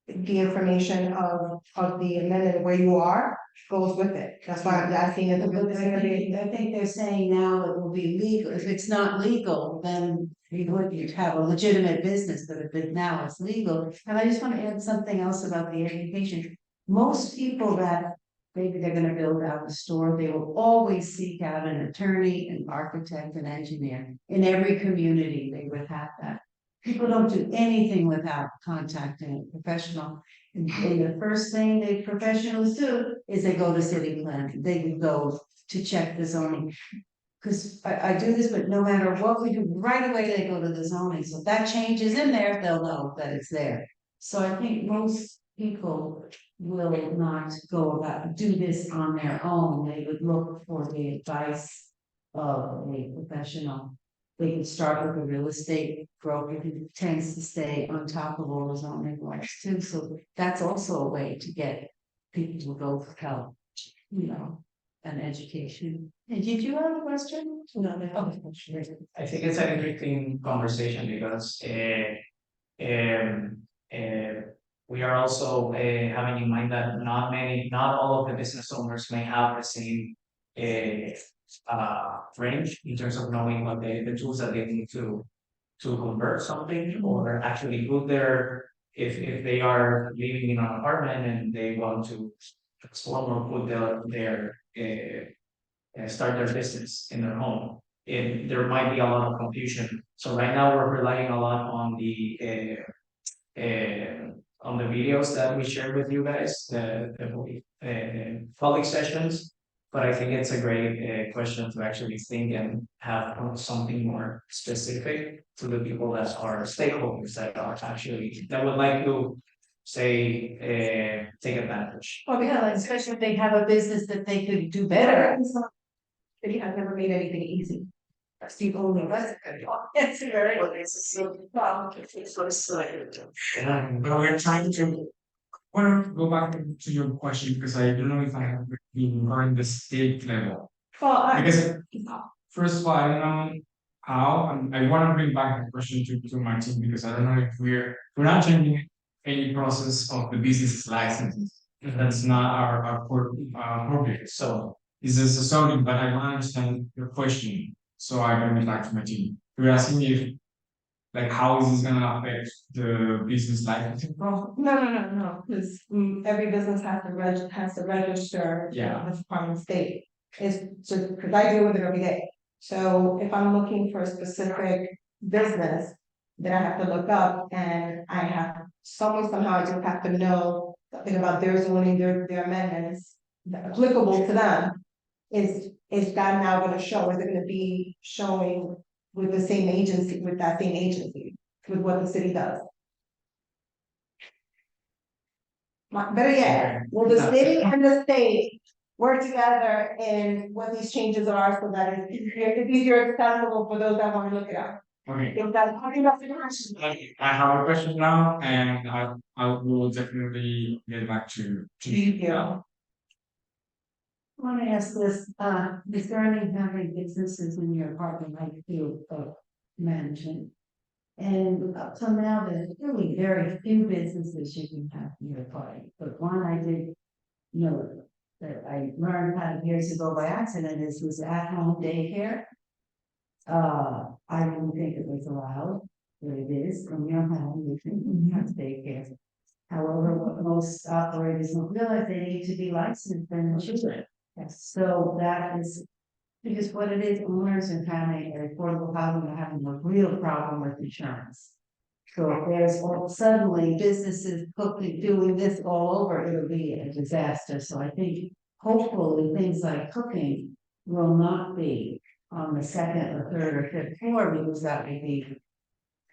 the information of the amendment where you are goes with it. That's why I'm asking if I think they're saying now it will be legal. If it's not legal, then you'd have a legitimate business, but if now it's legal. And I just want to add something else about the education. Most people that maybe they're gonna build out a store, they will always seek out an attorney, an architect, an engineer. In every community, they would have that. People don't do anything without contacting a professional. And the first thing the professionals do is they go to city planning, they go to check the zoning. Cause I do this, but no matter what we do, right away they go to the zoning, so if that change is in there, they'll know that it's there. So I think most people will not go about, do this on their own, they would look for the advice of a professional. They can start with a real estate broker who tends to stay on top of all the zoning laws too, so that's also a way to get people to go for help, an education. And did you have a question? No, no. I think it's an interesting conversation because we are also having in mind that not all of the business owners may have the same range in terms of knowing what the tools that they need to convert something or actually put their, if they are living in an apartment and they want to explore or put their start their business in their home. There might be a lot of confusion. So right now we're relying a lot on the on the videos that we shared with you guys, public sessions. But I think it's a great question to actually think and have something more specific to the people that are stakeholders that are actually, that would like to say, take advantage. Well, yeah, especially if they have a business that they could do better. City has never made anything easy. That's the only way. It's very, it's a problem. But we're trying to. I want to go back to your question because I don't know if I have been on the state level. Well, Because first of all, I don't know how, and I want to bring back the question to my team because I don't know if we're not changing any process of the business licenses. That's not our core purview. So this is a sorry, but I want to understand your question. So I bring it back to my team. We're asking if like how is this gonna affect the business licensing process? no, because every business has to register. Yeah. With the Department of State. It's just, because I deal with it every day. So if I'm looking for a specific business, then I have to look up and I have somehow I just have to know something about their zoning, their amendments that are applicable to them. Is that now gonna show, is it gonna be showing with the same agency, with that same agency, with what the city does? Better yet, will the city and the state work together in what these changes are so that it's easier accessible for those that wanna look it up? Okay, If that's, I think that's the question. I have a question now, and I will definitely get back to you. Thank you. I want to ask this, is there any how many businesses in your apartment like you management? And up till now, there's really very few businesses you can have in your apartment, but one I did know that I learned how years ago by accident is was at-home daycare. I didn't think it was allowed, but it is, and we don't have anything, we have daycare. However, what most operators don't realize, they need to be licensed and children. Yes, so that is, because what it is, owners and having affordable housing are having a real problem with insurance. So if there's all suddenly businesses cooking, doing this all over, it'll be a disaster. So I think hopefully things like cooking will not be on the second or third or fifth floor because that would be,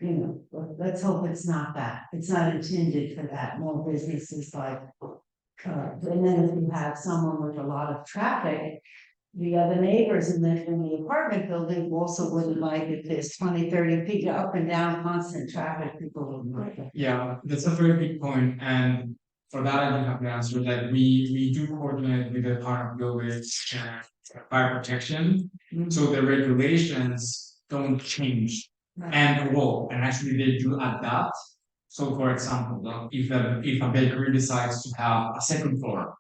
you know, let's hope it's not that. It's not intended for that. More businesses like, and then if you have someone with a lot of traffic, the other neighbors in the apartment building also wouldn't like if there's 20, 30 people up and down, constant traffic, people wouldn't like it. Yeah, that's a very big point, and for that I do have the answer that we do coordinate with the Department of Buildings and fire protection, so the regulations don't change and evolve, and actually they do adapt. So for example, if a bakery decides to have a second floor,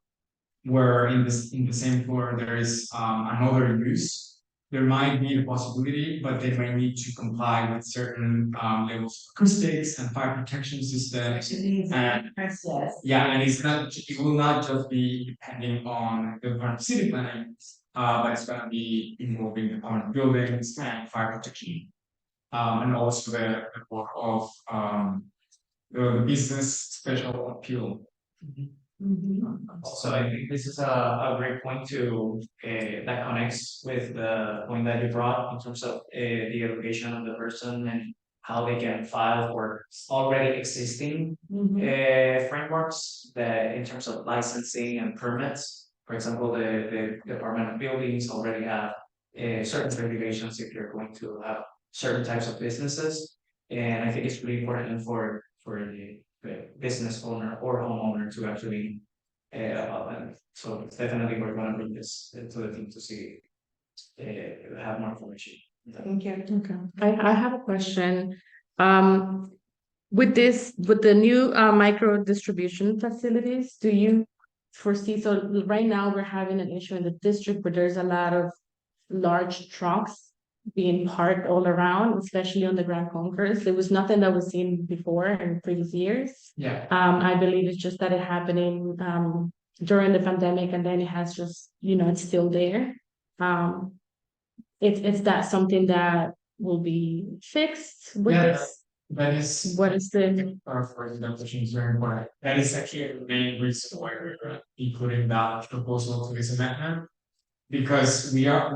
where in the same floor there is another use, there might be a possibility, but they might need to comply with certain levels of acoustics and fire protection systems. And yeah, and it will not just be depending on the Department of City Planning, but it's gonna be involving the Department of Buildings and fire protection. And also the work of the business special appeal. So I think this is a great point to that connects with the point that you brought in terms of the education of the person and how they can file for already existing frameworks that in terms of licensing and permits. For example, the Department of Buildings already have certain regulations if you're going to have certain types of businesses. And I think it's really important for the business owner or homeowner to actually about that. So it's definitely we're going to bring this to the team to see have more information. Thank you. Okay, I have a question. With the new micro distribution facilities, do you foresee, so right now we're having an issue in the district where there's a lot of large trucks being parked all around, especially on the Grand Concourse. It was nothing that was seen before in previous years. Yeah. I believe it's just that it happening during the pandemic, and then it has just, it's still there. It's that something that will be fixed with Yeah, this? That is, What is the, for the question is very important. That is actually the main reason why we're including that proposal to this amendment. Because we are,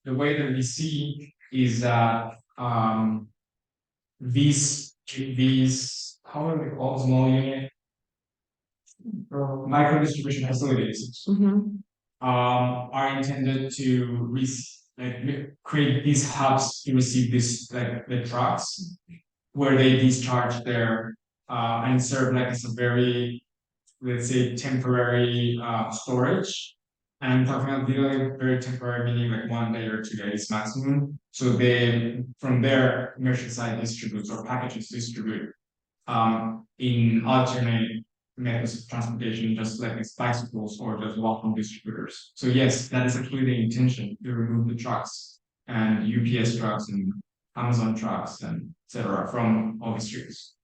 the way that we see is that, these, how are they called, small unit? Micro distribution facilities, Mhm. are intended to create these hubs to receive this, like the trucks, where they discharge their, and serve like as a very, let's say, temporary storage. And I'm talking about literally very temporary, meaning like 1 day or 2 days maximum. So they, from there, commercial side distributes or packages distribute in alternate methods of transportation, just like it's bicycles or just walking distributors. So yes, that is actually the intention, to remove the trucks and UPS trucks and Amazon trucks and etc. from all the streets.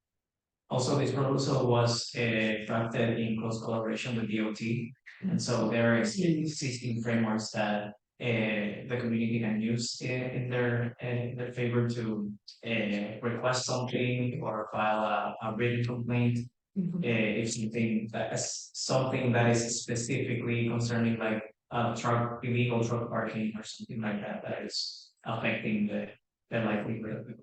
Also, this proposal was drafted in close collaboration with DOT. And so there are existing frameworks that the community can use in their favor to request something or file a written complaint. If something that is specifically concerning like truck, illegal truck parking or something like that, that is affecting the likelihood.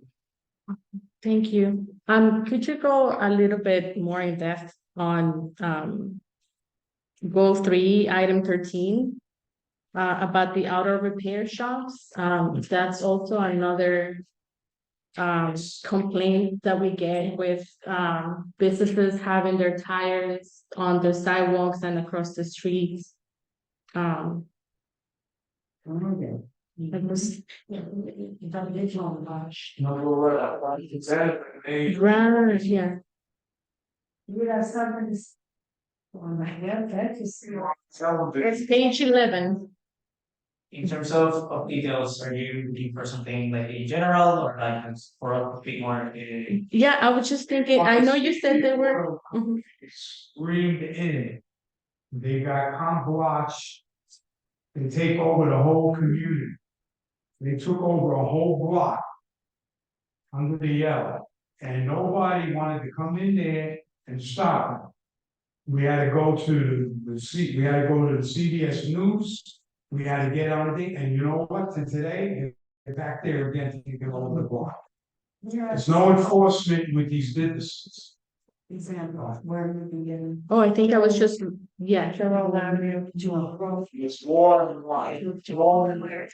Thank you. Could you go a little bit more in depth on, goal 3, item 13? About the auto repair shops, that's also another complaint that we get with businesses having their tires on the sidewalks and across the streets. It was right, yeah. It's page 11. In terms of details, are you looking for something like in general or like for a bit more? Yeah, I was just thinking, I know you said there were. Mhm. Screamed in. They got comp watch. They take over the whole community. They took over a whole block under the yellow, and nobody wanted to come in there and stop them. We had to go to we had to go to the CBS News. We had to get on the thing, and you know what? To today, they're back there again to get over the block. There's no enforcement with these businesses. Example, where we begin. Oh, I think I was just, yeah. General Avenue to a growth. It's more than life, to all in there.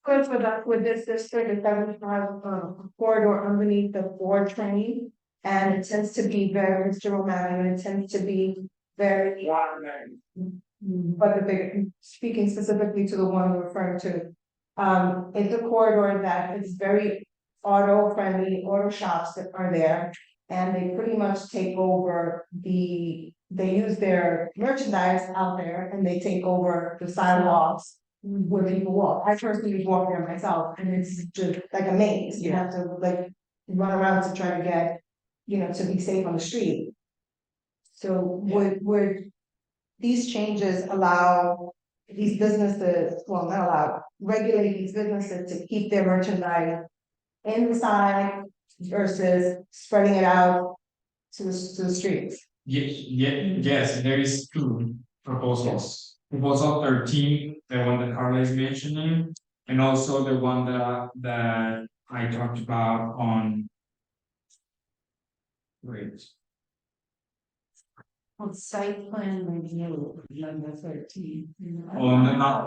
Good for that, with this district, it doesn't have a corridor underneath the board train. And it tends to be very, Mr. Romano, it tends to be very. But the big, speaking specifically to the one we're referring to. It's a corridor that is very auto friendly, auto shops that are there. And they pretty much take over they use their merchandise out there and they take over the sidewalks where people walk. I personally walk there myself and it's just like a maze. You have to like run around to try to get, to be safe on the street. So would these changes allow these businesses, well, not allow, regulate these businesses to keep their merchandise inside versus spreading it out to the streets? Yes, there is 2 proposals. Proposal 13, the one that Carla is mentioning, and also the one that I talked about on. Wait. On site plan review, number 13. Oh,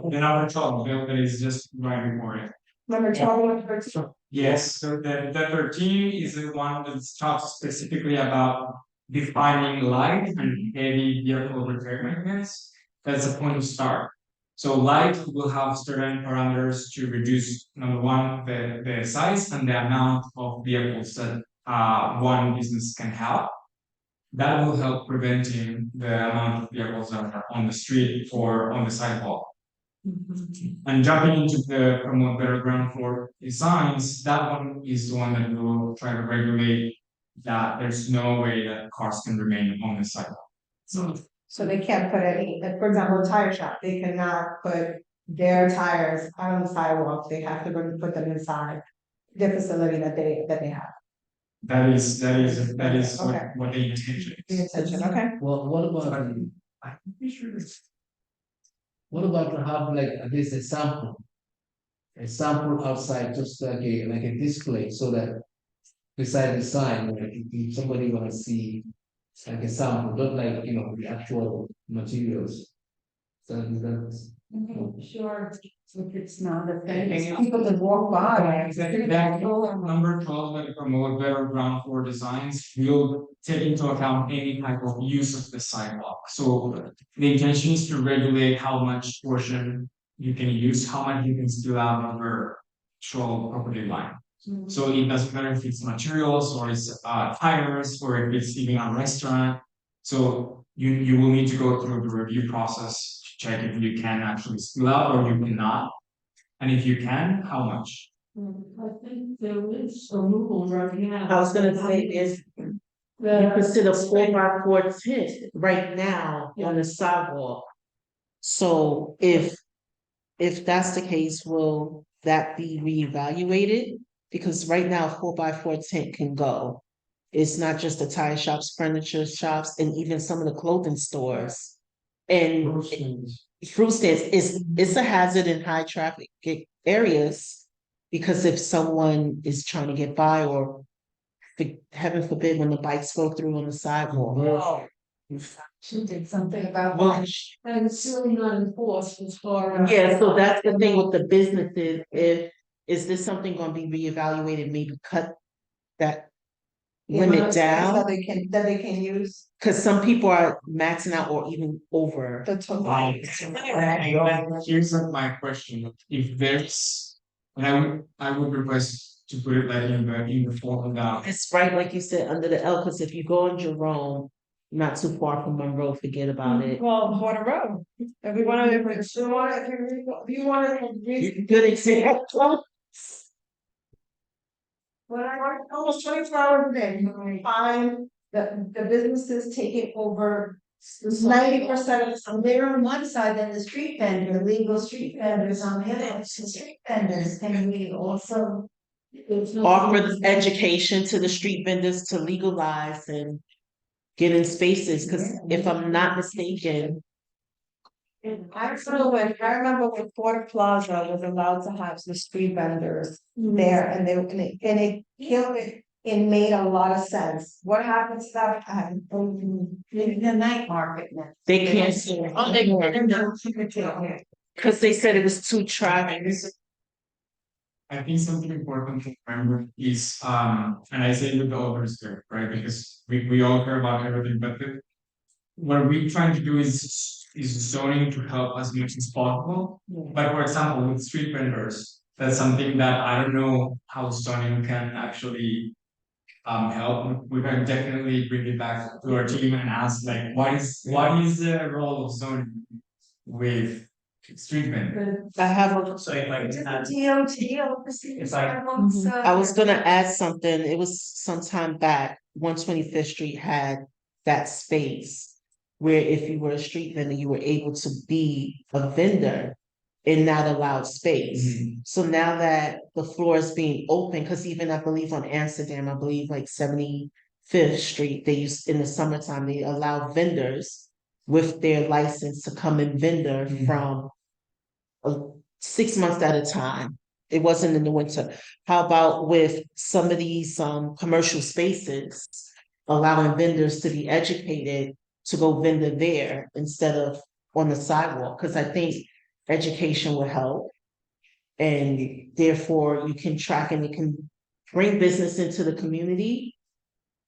the number 12, that is just right before it. Number 12 and 13. Yes, so the 13 is the one that talks specifically about defining light and heavy vehicle repair maintenance. That's a point of start. So light will have certain parameters to reduce, number one, the size and the amount of vehicles that one business can have. That will help preventing the amount of vehicles that are on the street or on the sidewalk. And jumping into the promote better ground floor designs, that one is the one that will try to regulate that there's no way that cars can remain on the sidewalk. So they can't put any, like, for example, a tire shop, they cannot put their tires out on the sidewalk, they have to put them inside the facility that they have. That is Okay. what the intention The is. intention, okay. Well, what about, I'm pretty sure it's. what about to have like at least a sample? A sample outside, just like a display, so that beside the sign, like if somebody wanna see like a sample, not like, the actual materials. So that's. Sure, if it's not a thing. And- People that walk by. That number 12, like promote better ground floor designs, will take into account any type of use of the sidewalk. So the intention is to regulate how much portion you can use, how much you can spill out over show property line. So it doesn't matter if it's materials or it's tires or if it's even a restaurant. So you will need to go through the review process to check if you can actually spill out or you cannot. And if you can, how much? I think there is a rule right now. I was gonna say is you consider 4x4 tent right now on the sidewalk. So if that's the case, will that be reevaluated? Because right now 4x4 tent can go. It's not just the tire shops, furniture shops, and even some of the clothing stores. And fruit stands it's a hazard in high traffic areas. Because if someone is trying to get by or heaven forbid when the bikes go through on the sidewalk. She did something about. Well, And it's really not enforced as far as. yeah, so that's the thing with the businesses, is this something gonna be reevaluated, maybe cut that limit So down? that they can use Cause some people are maxing out or even over. the total. Here's my question, if there's, and I would request to put it like in the form that. It's right, like you said, under the L, cause if you go on Jerome, not too far from Monroe, forget about it. Well, Water Road, if we wanna, if you wanna. Good example. When I work almost 24 hours a day, I find the businesses taking over 90% of So they're on one side, then the street vendor, legal street vendors on the other, the street vendors, can we also? Offer education to the street vendors to legalize and get in spaces, cause if I'm not mistaken. I remember when Ford Plaza was allowed to have the street vendors there and it killed it. It made a lot of sense. What happens to that time? The night market now. They can't see it. Oh, they can. Cause they said it was too traffic. I think something important to remember is, and I say with all due respect, right, because we all care about everything, but what we're trying to do is zoning to help as much as possible. But for example, with street vendors, that's something that I don't know how zoning can actually help. We can definitely bring it back to our team and ask like, what is the role of zoning with street vendors? I have a, So if like, It's like- I was gonna add something, it was some time back, 125th Street had that space. Where if you were a street vendor, you were able to be a vendor in that allowed space. So now that the floor is being open, cause even I believe on Amsterdam, I believe like 75th Street, they used in the summertime, they allow vendors. With their license to come and vendor from 6 months at a time. It wasn't in the winter. How about with some of these commercial spaces, allowing vendors to be educated to go vendor there instead of on the sidewalk? Cause I think education will help. And therefore you can track and it can bring business into the community.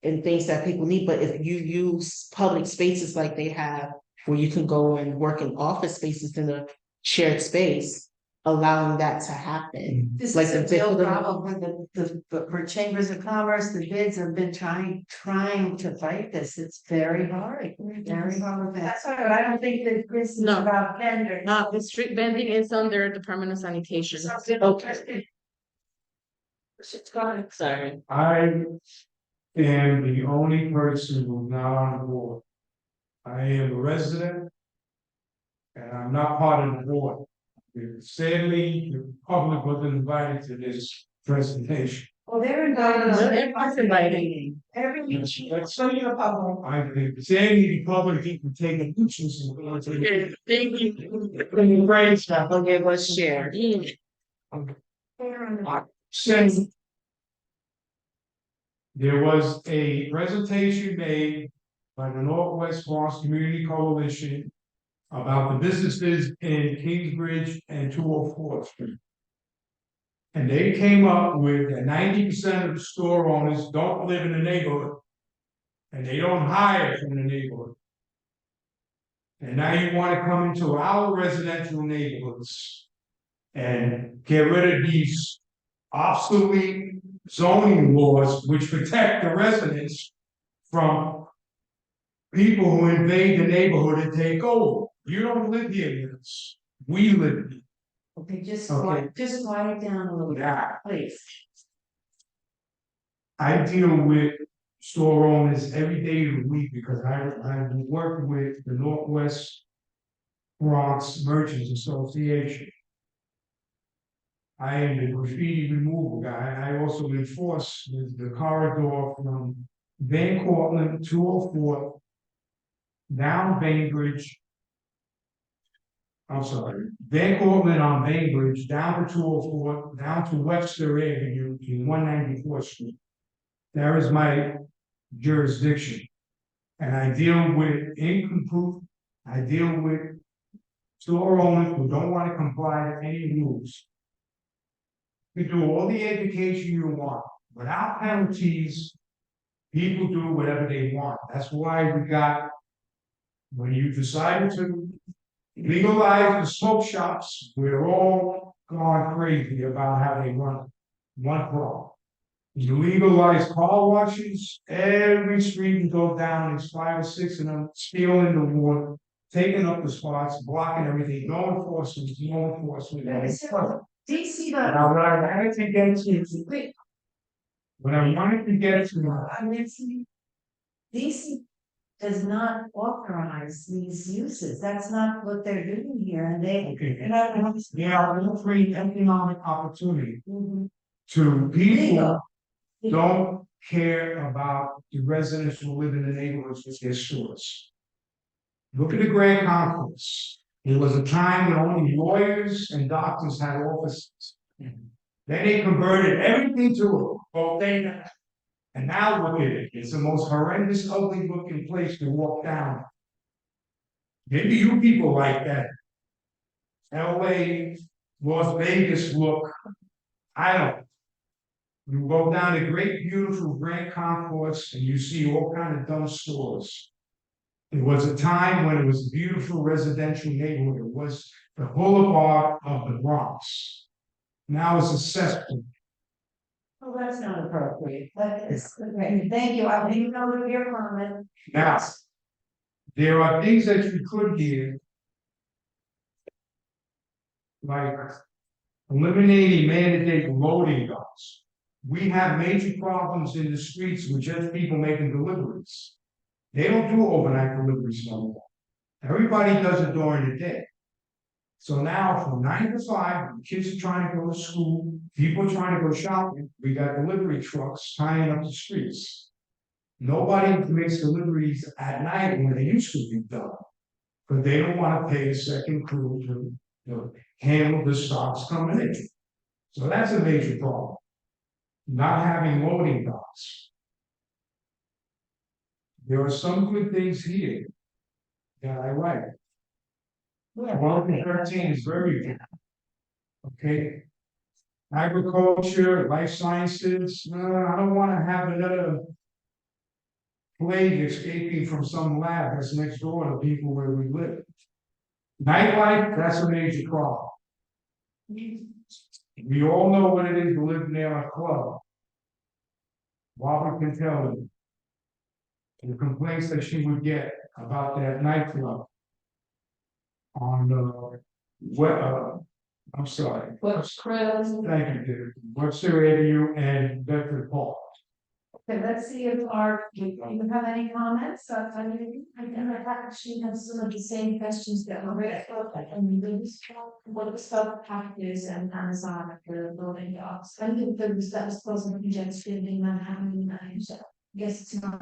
And things that people need, but if you use public spaces like they have, where you can go and work in office spaces in a shared space, allowing that to happen. This Like is a the real different- problem for chambers of commerce, the bids have been trying to fight this, it's very hard with that. That's why I don't think that this is No. about vendors. The street vending is under Department of Sanitation. Okay. Sorry. I am the only person who's not on board. I am a resident. And I'm not part of the board. Sadly, the public wasn't invited to this presentation. Well, they're invited. Everyone's invited. Let's show you the public. I agree. Saying the public can take a pictures and. Thank you. Great stuff. Okay, let's share. Since there was a presentation made by the Northwest Bronx Community Coalition about the businesses in Kingsbridge and 204th Street. And they came up with that 90% of the store owners don't live in the neighborhood. And they don't hire from the neighborhood. And now you want to come into our residential neighborhoods and get rid of these obsolete zoning laws which protect the residents from people who invade the neighborhood and take over. You don't live here with us. We live here. Okay, just Okay. quiet it down a little bit, Yeah. please. I deal with store owners every day of the week because I've been working with the Northwest Bronx Merchants Association. I am the graffiti removal guy. I also enforce the corridor from Van Cortlandt 204 down Bainbridge. I'm sorry, Van Cortlandt on Bainbridge, down to 204, down to Webster Avenue to 194th Street. There is my jurisdiction. And I deal with incomplete, I deal with store owners who don't want to comply to any rules. You do all the education you want, without penalties, people do whatever they want. That's why we got, when you decided to legalize the smoke shops, we're all gone crazy about how they run. One problem. You legalize car washes, every street you go down, there's 5 or 6 of them stealing the water, taking up the spots, blocking everything, no enforcement, no enforcement. DC, Now, what I wanted to get to, wait, what I wanted to get to, I mean, DC does not authorize these uses. That's not what they're doing here, and they. okay, and they are offering economic opportunity Mhm. to people Legal. who don't care about the residents who live in the neighborhoods with their stores. Look at the Grand Concourse. There was a time when only lawyers and doctors had offices. Then they converted everything to a bodega. And now look at it, it's the most horrendous, ugly looking place to walk down. Maybe you people like that. LA, Las Vegas look, I don't. You go down the great beautiful Grand Concourse and you see all kind of dumb stores. It was a time when it was a beautiful residential neighborhood, it was the boulevard of the Bronx. Now it's a cesspool. Well, that's not appropriate, but it's, okay, thank you, I'll leave note of your comment. Now, there are things that you could do, like eliminating mandatory loading docks. We have major problems in the streets with just people making deliveries. They don't do overnight deliveries no more. Everybody does it during the day. So now from 9 to 5, when kids are trying to go to school, people are trying to go shopping, we got delivery trucks tying up the streets. Nobody makes deliveries at night when they used to be done. But they don't want to pay a second crew to handle the stocks coming in. So that's a major problem. Not having loading docks. There are some good things here that I like. Well, 13 is very good. Okay. Agriculture, life sciences, I don't want to have another plague escaping from some lab that's next door to people where we live. Nightlife, that's a major problem. We all know what it is to live near a club. Robert can tell you the complaints that she would get about that nightclub on I'm sorry. What's Chris? Thank you, David. Webster Avenue and Bedford Park. Okay, let's see if do you have any comments? I never actually have some of the same questions that were raised, and what the sub packages and Amazon for building dogs. I think there was that was supposed to be just in Manhattan, so I guess it's not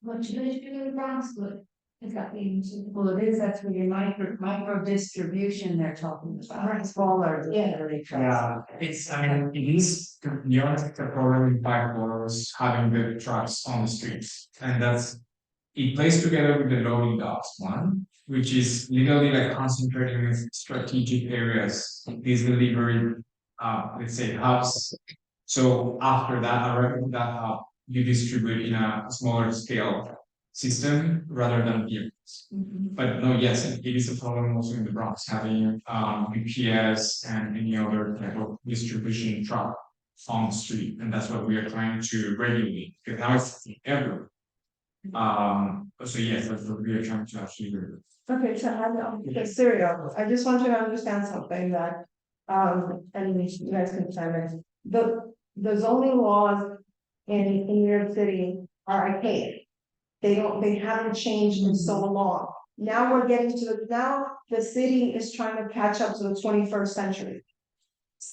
much of an issue in the Bronx, but it's got me into. Well, it is, that's where your micro distribution they're talking about, Right. smaller. Yeah. delivery Yeah, trucks. it's, I mean, it is, the only problem impact was having the trucks on the streets. And that's, it plays together with the loading docks one, which is literally like concentrating in strategic areas, these delivery, let's say hubs. So after that, around that hub, you distribute in a smaller scale system rather than vehicles. But no, yes, it is a problem also in the Bronx, having UPS and any other type of distribution truck on the street, and that's what we are trying to regulate, because now it's everywhere. So yes, that's what we are trying to actually do. Okay, so Syria, I just want you to understand something that, and you guys can chime in. The zoning laws in New York City are archaic. They haven't changed in so long. Now we're getting to now the city is trying to catch up to the 21st century.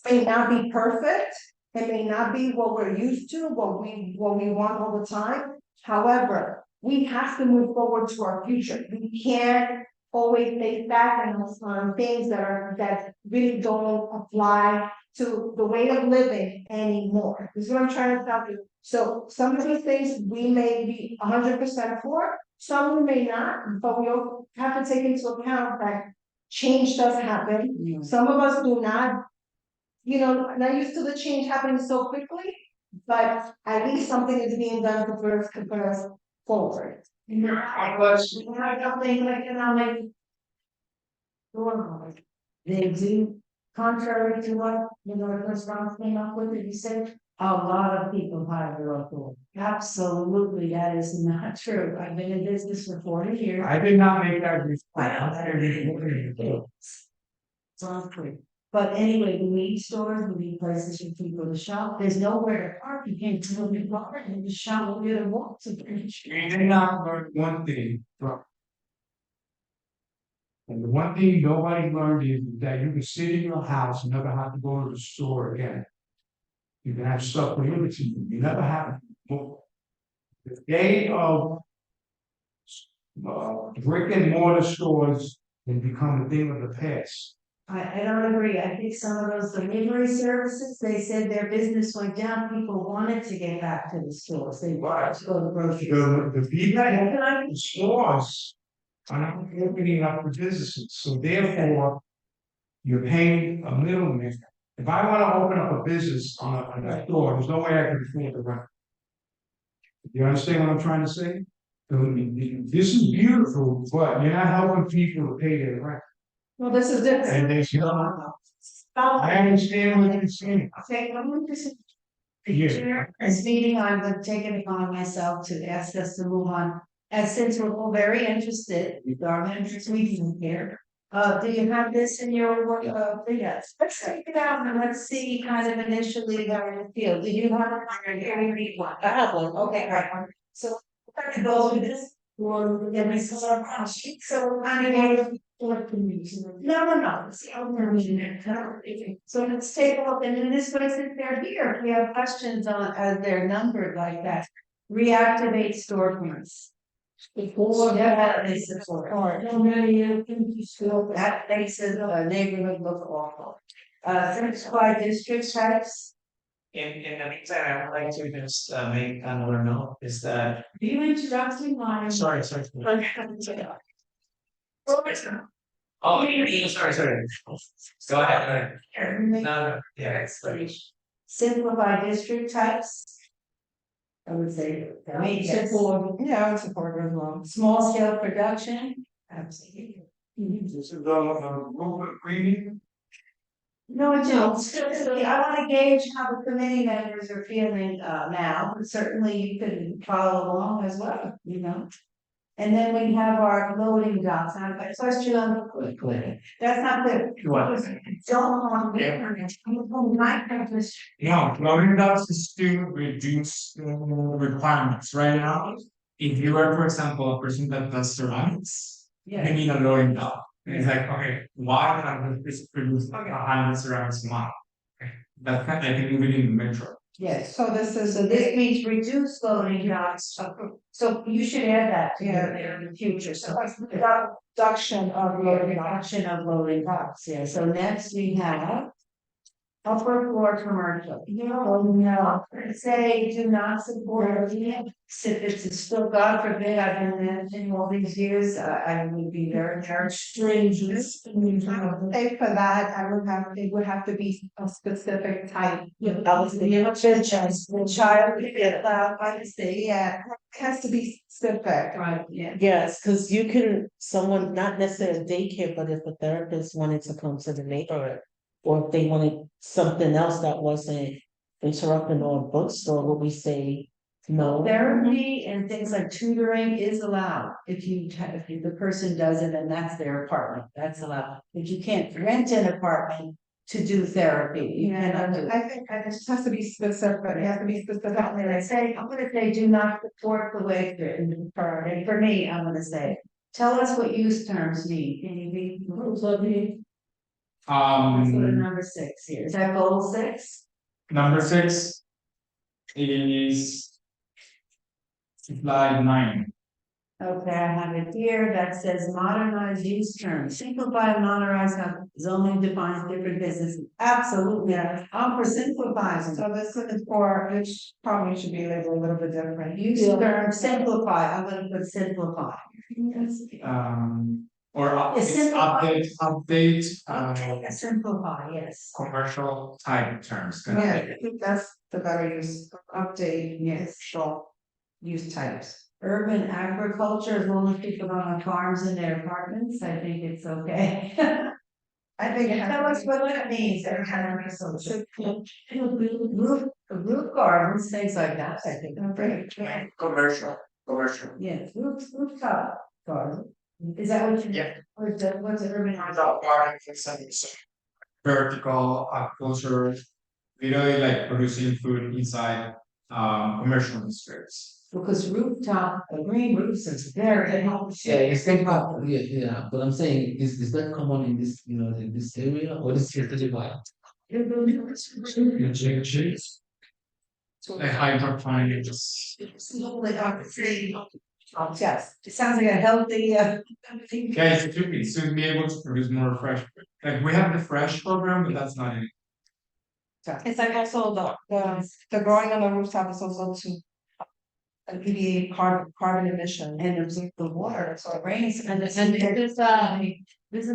It may not be perfect, it may not be what we're used to, what we want all the time. However, we have to move forward to our future. We can't always stay back on things that really don't apply to the way of living anymore. This is what I'm trying to tell you. So some of these things we may be 100% for, some we may not, but we all have to take into account that change does happen. Some of us do not, not used to the change happening so quickly, but at least something is being done to put us forward. Something economic. They do, contrary to what the Northwest Bronx came up with, you said, a lot of people hire their own pool. Absolutely, that is not true. I've been in business for 40 years. I did not make that. Sounds great. But anyway, we need stores, we need places for people to shop. There's nowhere to park. You can't go to the bar and just shop over there and walk to the beach. We did not learn one thing from. And the one thing nobody learned is that you can sit in your house and never have to go to the store again. You can have stuff delivered to you. You never have to. The day of brick and mortar stores can become a thing of the past. I don't agree. I think some of those delivery services, they said their business went down. People wanted to get back to the stores. They wanted to go to the grocery store. The people in stores are not opening up for businesses, so therefore you're paying a middleman. If I want to open up a business on a store, there's no way I can afford the rent. You understand what I'm trying to say? So, this is beautiful, but you're not helping people to pay their rent. Well, this is different. And they should. I understand what you're saying. Okay, I'm going to picture this meeting, I'm taking it upon myself to ask us to move on. And since we're all very interested, our managers meeting here. Do you have this in your work? Yes. Let's take it out and let's see kind of initially how it feels. Do you have it? Here we read one. I have one. Okay, right. So we're gonna go through this. Or get my sort of sheet, so kind of. No. It's the other meeting. So let's take a look, and in this way, since they're here, if we have questions on, as they're numbered like that. Reactivate storefronts. Before that, they support. That makes the neighborhood look awful. Simplify district types. In the meantime, I would like to just make another note, is that, You interrupting my. sorry. Oh, sorry. Go ahead. No, yeah, it's like. Simplify district types. I would say. Support, yeah, I would support it as well. Small scale production. Absolutely. This is movement reading. No, I don't. I want to gauge how the committee members are feeling now, but certainly you can follow along as well, And then we have our loading docks. I have a question on, that's not the. What? Don't want to. My purpose. No, loading docks is to reduce requirements right now. If you are, for example, a person that does ceramics, you need a loading dock. And it's like, okay, why have this produced 100 ceramics a month? Okay, that kind, I think within the metro. Yes, So this is, so this means reduce loading docks, so you should add that to Yeah. there in the future, so. reduction of loading docks. Reduction of loading docks, yeah, so next we have. Upper floor commercial, no, say do not support it, if it's still, God forbid, I've been managing all these years, I would be very Strangers. Say for that, it would have to be a specific type. The child could get allowed by the state. Yeah, it has to be specific. Right, yeah. Yes, because you can, someone, not necessarily daycare, but if a therapist wanted to come to the neighborhood. Or if they wanted something else that wasn't interrupting our bookstore, would we say no? Therapy and things like tutoring is allowed, if the person does it and that's their apartment, that's allowed. But you can't rent an apartment to do therapy, you cannot do it. I think it just has to be specific, it has to be specific. I'm gonna say do not support the way it's written, and for me, I'm gonna say, tell us what use terms mean, can you be? Let's go to number 6 here, is that goal 6? Number 6 is slide 9. Okay, I have it here, that says modernize use terms, simplify and modernize how zoning defines different businesses, absolutely, I'm for simplifying. So this is for, which probably should be labeled a little bit different. Use term simplify, I'm gonna put simplify. Or It's it's update Okay, simplify, yes. commercial type terms. Yeah, I think that's the better use, update, yes, sure, use types. Urban agriculture, as long as people don't have farms in their apartments, I think it's okay. I think it Tell has us to what that means, urban agriculture. Roof gardens, things like that, I think. Commercial. Yes, rooftop garden. Is that what you? Yeah. What's an urban? Vertical agriculture, literally like producing food inside commercial districts. Because rooftop, green roofs is very. Yeah, but I'm saying, is that common in this, in this area, or this is really wide? Like hydroponics. Yes, it sounds like a healthy, Yeah, it should be able to produce more fresh. Like we have the fresh program, but that's not it. It's like also the growing on the rooftop is also to alleviate carbon emission. and absorb the water, so it rains. And this is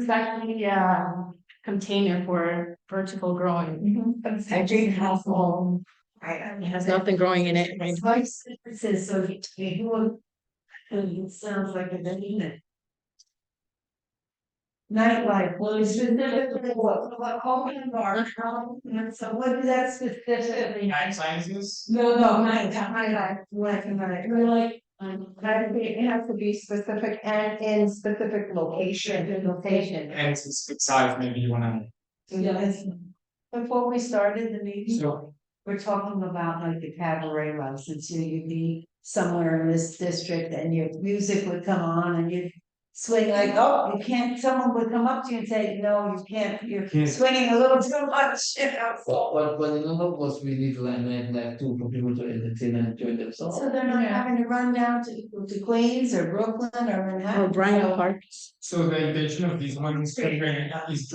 actually a container for vertical growing. I drink half full. It has nothing growing in it, right? It's like citrus, so you do it sounds like a unit. Nightlife, well, it's specifically what open bar, so what is that specifically? Night sciences. No, nightlife, really, I think it has to be specific and in specific location. And it's size, maybe you wanna. Yes. Before we started the meeting, So we're talking about like the cabaret license, you'd be somewhere in this district and your music would come on and you'd swing like, oh, you can't, someone would come up to you and say, no, you can't, you're swinging a little too much, you know. But in other words, we need like too, for people to entertain and enjoy themselves. So they're not having to run down to Queens or Brooklyn or Manhattan. Or Bryant Park. So the intention of this one is to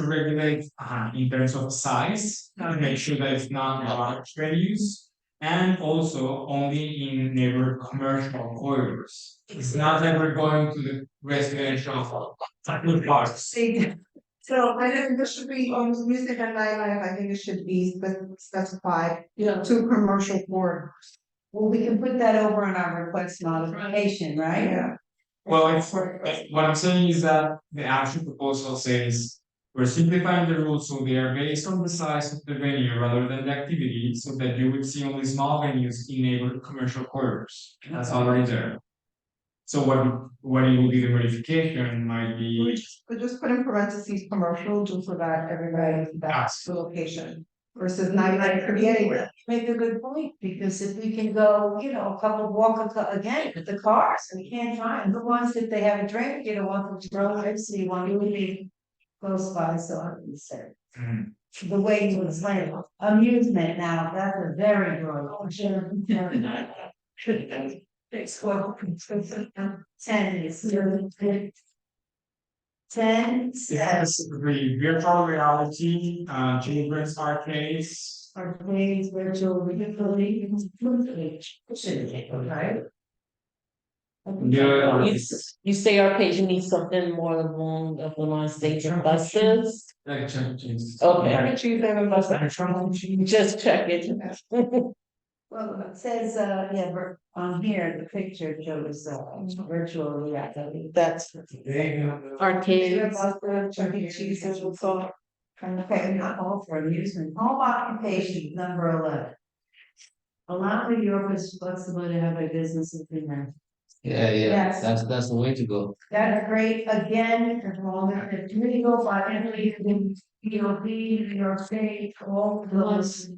regulate in terms of size, to make sure that it's not large venues. And also only in neighborhood commercial corridors. It's not that we're going to the residential parks. See, so I think this should be on music and nightlife, I think it should be specified to commercial board. Well, we can put that over on our request modification, right? Yeah. Well, what I'm saying is that the actual proposal says. We're simplifying the rules so they are based on the size of the venue rather than the activity, so that you would see only small venues in neighborhood commercial corridors. That's already there. So what it will be the modification might be, Could just put in parentheses, commercial, just so that everybody, that's the location. Versus 99 could be anywhere. Make a good point, because if we can go, a couple again, with the cars, we can't find the ones that they have a drink, want them to grow, so you want to be close by, so I would say. mm, The way you explain it, amusement now, that's a very broad. It's well, 10 is. 10, yes, the virtual reality, children's arcades. arcades, virtual reality, right? Yeah. You say arcade, you need something more along the lines states and buses? Like changes. Okay. Just check it. Well, it says, on here, the picture shows, virtual reality. That's. Arcades. Okay, not all for amusement, home occupation, number 11. Allow the Yorkers flexibility to have a business in there. Yeah, Yes. that's the way to go. That's great, again, as long as the committee go by Emily, EOB, New York State, all those.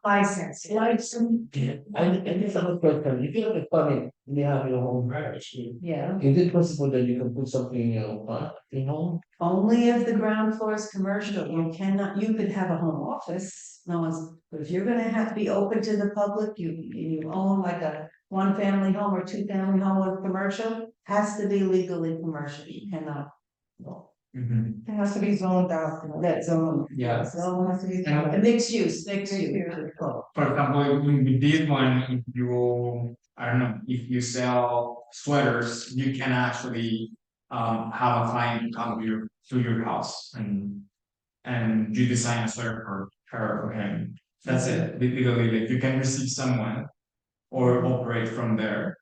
License. I think some question, if you have a permit, you have your home garage. Yeah, Is it possible that you can put something in your park, in home? only if the ground floor is commercial, you could have a home office, no one's, but if you're gonna have to be open to the public, you own like a one-family home or two-family home with commercial, has to be legally commercial, you cannot. Well, Mhm. It has to be zoned out. that zone. Yeah. Zone has to be, And- a mixed use. For example, with this one, if you, I don't know, if you sell sweaters, you can actually have a client come to your house and you design a sweater for her or him. That's it. Literally, like you can receive someone or operate from there.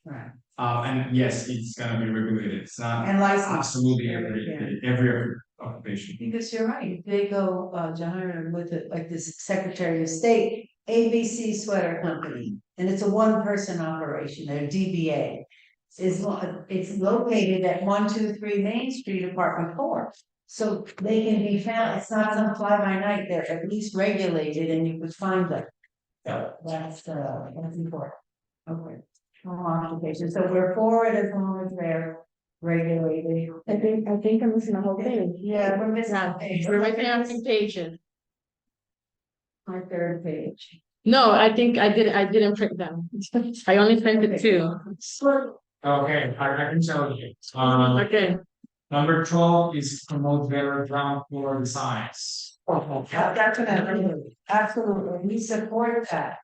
Right. And yes, it's gonna be regulated. It's not And licensed. absolutely every occupation. Because you're right, if they go, John, with it, like this Secretary of State, ABC Sweater Company, and it's a one-person operation, they're DBA. It's located at 123 Main Street, Apartment 4. So they can be found, it's not some fly-by-night, they're at least regulated and you could find them. So that's important. Okay. Home occupation, so we're for it as long as they're regulated. I think I'm missing a whole page. Yeah, we're missing a page. We're missing occupation. My third page. No, I think I didn't print them. I only printed two. Okay, I can tell you. Okay. Number 12 is promote better ground floor designs. Definitely, absolutely, we support that.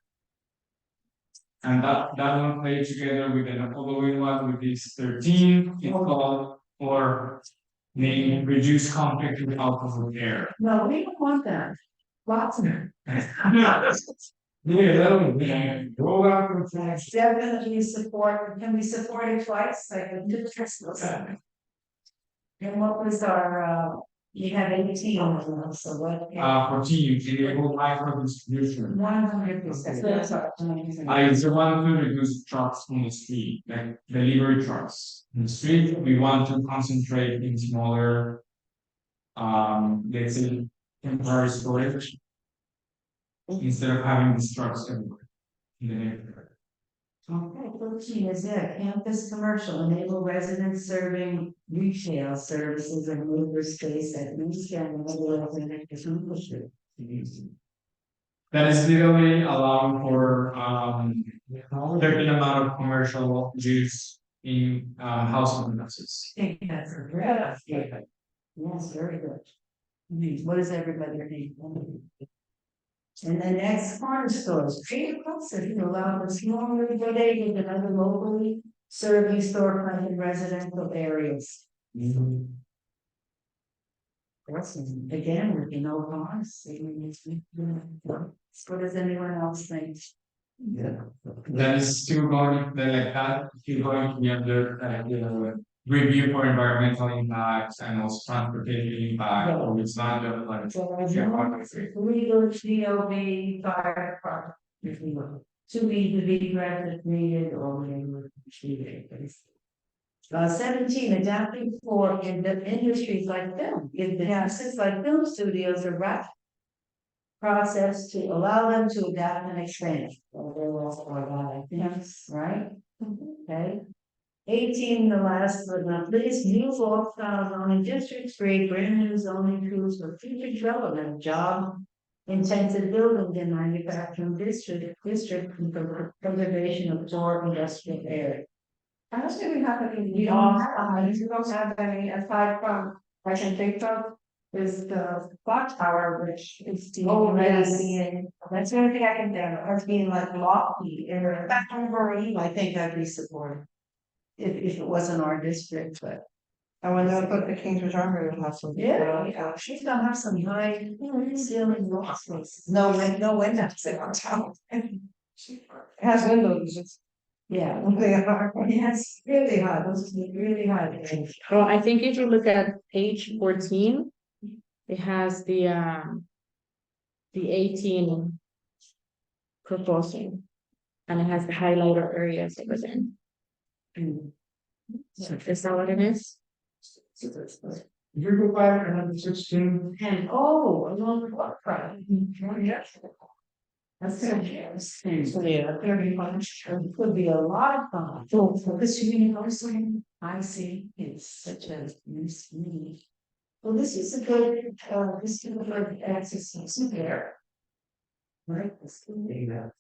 And that one plays together with the following one, which is 13, it's called or may reduce conflict with alcohol air. No, we don't want that. Lots of them. Go out and flash. Definitely support, can we support it twice, like a new Christmas? And what was our, you have 18 on them, so what? 14, enable micro distribution. 100%, that's our. It's the one to reduce trucks on the street, like delivery trucks. In the street, we want to concentrate in smaller, let's say, temporary storage. Instead of having these trucks everywhere. In the neighborhood. Okay, 13 is it, campus commercial, enable residents serving retail services and labor space at least and That is literally allowing for certain amount of commercial use in household premises. I think that's a great idea. Yes, very good. What does everybody need? And the next corner stores, create a concept to allow the smaller bodegas and other locally serving storefront in residential areas. Awesome. Again, with no cars. What does anyone else think? Yeah. That is still going, still going to be under review for environmental impacts and also transportation impact, or it's not just like. So as long as it's legal, GOB, fire department, if you will. to be granted, needed, or needed. 17, adapting for in the industries like film, in businesses like film studios or rap process to allow them to adapt and expand. Well, they're all for that, I think, right? Okay. 18, the last but not least, new law zoning districts create brand new zoning tools for future development, job intensive buildings in manufacturing district and preservation of core industrial area. I don't think we have any laws on these. We don't have any aside from, I can think of, is the clock tower, which is the yes. being, that's the only thing I can think of, as being like lofty or. I think I'd be supportive. If it wasn't our district, but. I wonder if the Kingsbridge Armory will have some. Yeah, she's gonna have some high ceiling walls. No windows in our town. It has windows, it's. Yeah, They are. yes, really high, those are really high. Well, I think if you look at page 14, it has the 18 proposal, and it has the highlighter areas over there. So is that what it is? If you go back to number 16, And along the waterfront. Yes. That's gonna be interesting. Yeah. Gonna be fun. It could be a lot of fun. So this university, I see, it's such a nice meeting. Well, this is a good, exercise there. Right.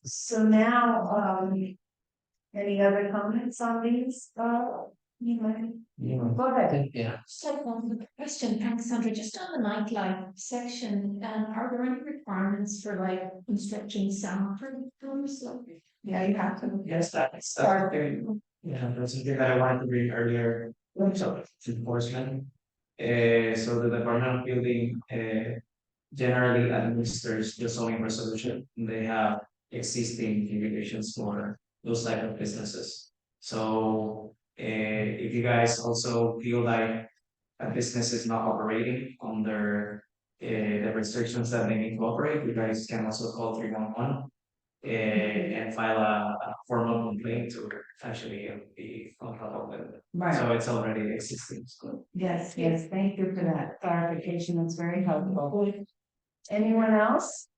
So now, any other comments on these, you might, go ahead. Yeah. So one question, thanks Sandra, just on the nightlife section, are there any requirements for like construction soundproof rooms? Yeah, you have to. Yes, that's there. Yeah, that's something that I wanted to bring earlier. So it's enforcement. So the Department of Building generally administers the zoning resolution. They have existing regulations for those type of businesses. So if you guys also feel like a business is not operating under the restrictions that they need to operate, you guys can also call 311 and file a formal complaint to actually be on top of it. Right, So it's already existing. So. yes, thank you for that clarification, that's very helpful. Anyone else?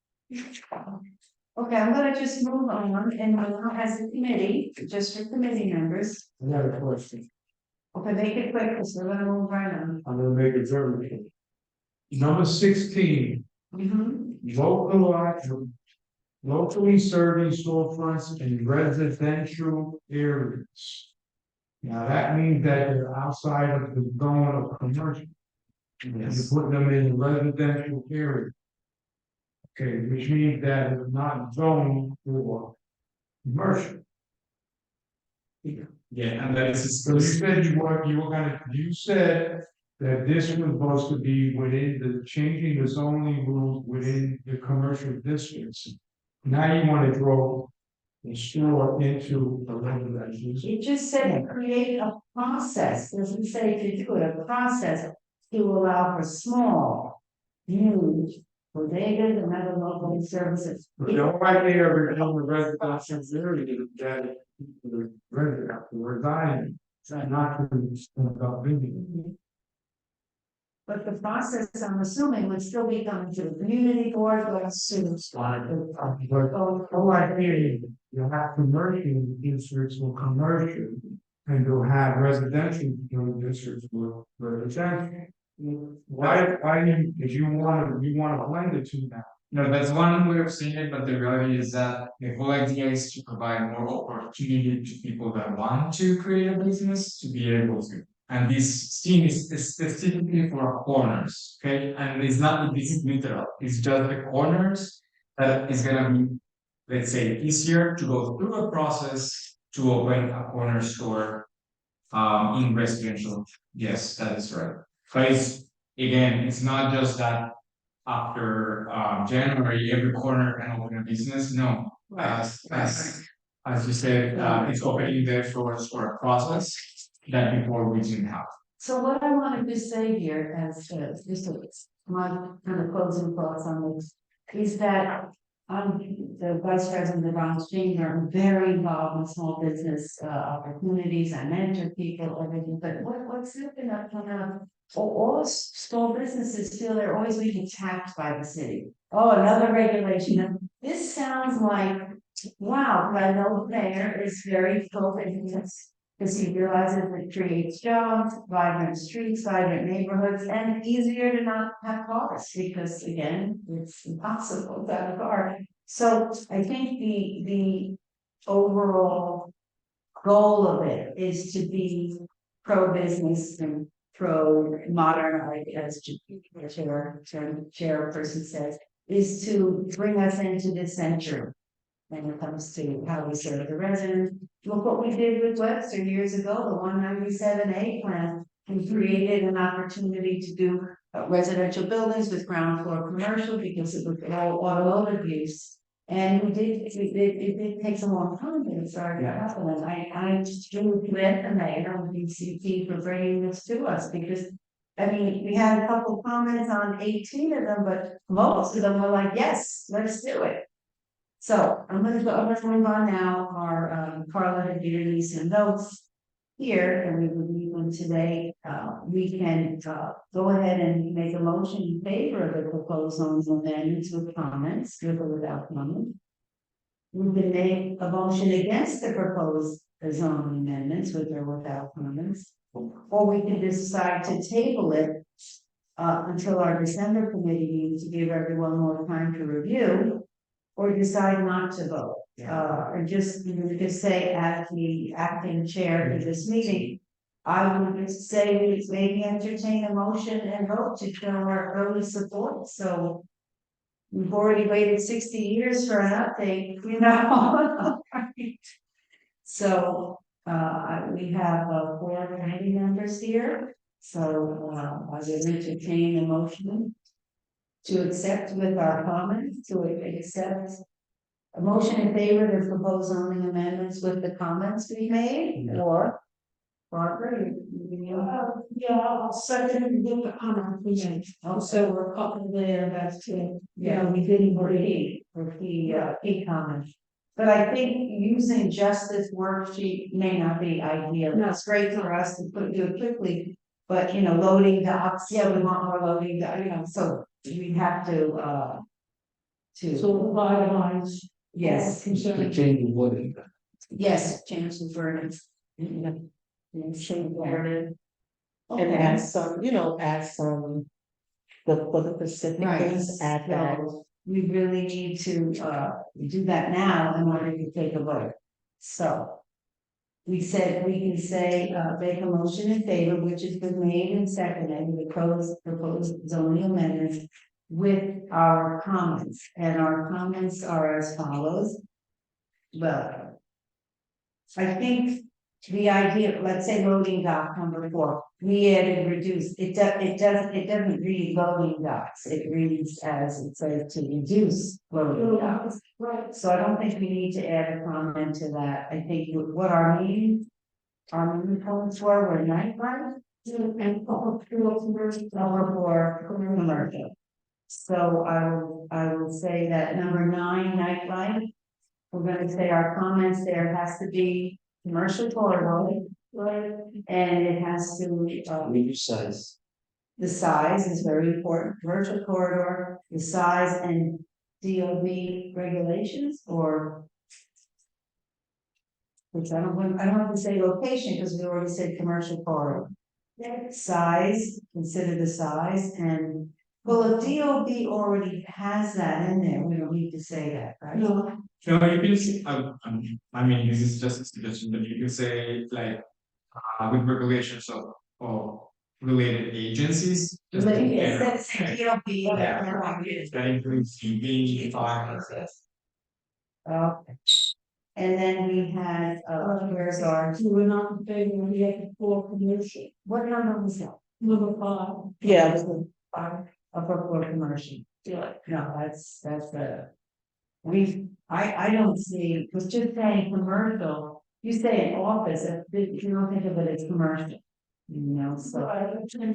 Okay, I'm gonna just move on and now as a committee, just for committee members. another question. Okay, make it quick, because we're gonna move right on. I'm gonna make it very. Number 16, locally serving storefronts in residential areas. Now, that means that they're outside of the zone of commercial. And you put them in residential area. Okay, which means that it's not zoned for commercial. Yeah, and that is So you said you said that this was supposed to be within the changing the zoning rules within the commercial districts. Now you want to draw the store into the residential. It just said to create a process, doesn't say to do it, a process to allow for small, huge, bodegas and other local services. But don't right there, become a residential area, that the resident, the residing, not to building. But the process, I'm assuming, would still be coming to the community board, or soon. But all I hear is, you'll have commercial districts will commercial, and you'll have residential districts will residential. Why, if you want to blend the two now? No, that's one way of seeing it, but the reality is that the whole idea is to provide more opportunity to people that want to create a business to be able to. And this scheme is specifically for corners, okay? And it's not, this is literal, it's just the corners that is gonna be, let's say, easier to go through a process to open a corner store in residential. Yes, that is right. But it's, again, it's not just that after January, every corner can open a business. No, as you said, it's opening the doors for a process that before we didn't have. So what I wanted to say here as just my kind of closing thoughts on this is that I'm the vice president of the Bronx Chamber. I'm very involved in small business opportunities. I mentor people, everything. But what's looking up on all small businesses feel they're always being attacked by the city. Oh, another regulation. This sounds like, wow, but I know the mayor is very focused because he realizes it creates jobs, vibrant streets, vibrant neighborhoods, and easier to not have cars because again, it's impossible to have a car. So I think the overall goal of it is to be pro-business and pro-modern, as chairperson says, is to bring us into this century when it comes to how we serve the residents. Look what we did with Webster years ago, the 197A plan. We created an opportunity to do residential buildings with ground floor commercial because it was all automotive use. And it did take some long time, but it started to happen. And I just really commend the mayor and BCP for bringing this to us because I mean, we had a couple comments on 18 of them, but most of them were like, yes, let's do it. So I'm gonna move on now. Our Carla had given me some notes here and we will leave them today. We can go ahead and make a motion in favor of the proposed zones amendments with comments, with or without comment. We can make a motion against the proposed zoning amendments with or without comments. Or we can decide to table it until our December committee meeting to give everyone more time to review. Or decide not to vote, or just say as the acting chair of this meeting. I would just say we maybe entertain a motion and vote to show our early support, so. We've already waited 60 years for an update, you know. So, we have 4 committee members here, so, I would entertain a motion. To accept with our comments, to accept a motion in favor of the proposed zoning amendments with the comments we made, or Barbara, Yeah, I'll second the comment we made. Also, we're up there, that's it. yeah, we didn't agree with the comments. But I think using just this worksheet may not be ideal. No. It's great for us to do it quickly, but you know, loading docs, yeah, we want more loading, you know, so we have to. So the bottom lines. Yes, To change the wording. yes, change the verdicts. Change the verdict. And add some, add some, for the specific things, add that. So we really need to do that now in order to take a vote. So. We said, we can say, make a motion in favor, which has been made and seconded, the proposed zoning amendments with our comments, and our comments are as follows. Well, I think the idea, let's say loading dock number 4, we added reduce, it doesn't read loading docks, it reads as it says to reduce loading docks. Right. So I don't think we need to add a comment to that. I think what our main comments were nightlife And public commercial. for commercial. So I will say that number 9, nightlife. We're gonna say our comments there has to be commercial corridor, right? And it has to, Reduce size. the size is very important, commercial corridor, the size and DOB regulations or. Which I don't want to say location because we already said commercial corridor. Size, consider the size and, well, if DOB already has that in there, we don't need to say that, right? No, No, you can say, I mean, this is just a suggestion, but you can say like, with regulations of related agencies. just to, you know, Yes, that's DOB. that includes EV, fire. Okay. And then we had, where's our, we were not in favor of the for commercial. what number was that? Number 5. Yeah, it was the- Upper floor commercial. No, that's I don't see, it was just saying commercial, you say an office, if you don't think of it as commercial. So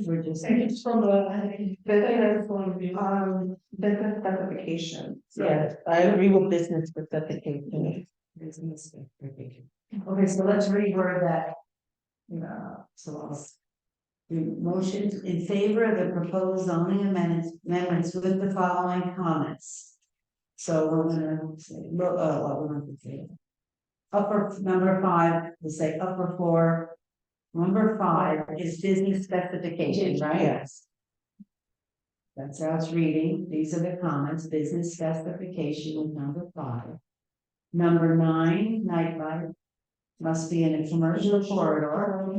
we're just. It's from a business point of view. Business specification. Yeah, I agree with business specification. Business specification. Okay, so let's reword that. The motion in favor of the proposed zoning amendments with the following comments. So we're gonna say, what we're gonna say. Upper number 5, we'll say upper 4. Number 5 is business specification, right? Yes. That's how it's reading. These are the comments, business specification with number 5. Number 9, nightlife must be in a commercial corridor.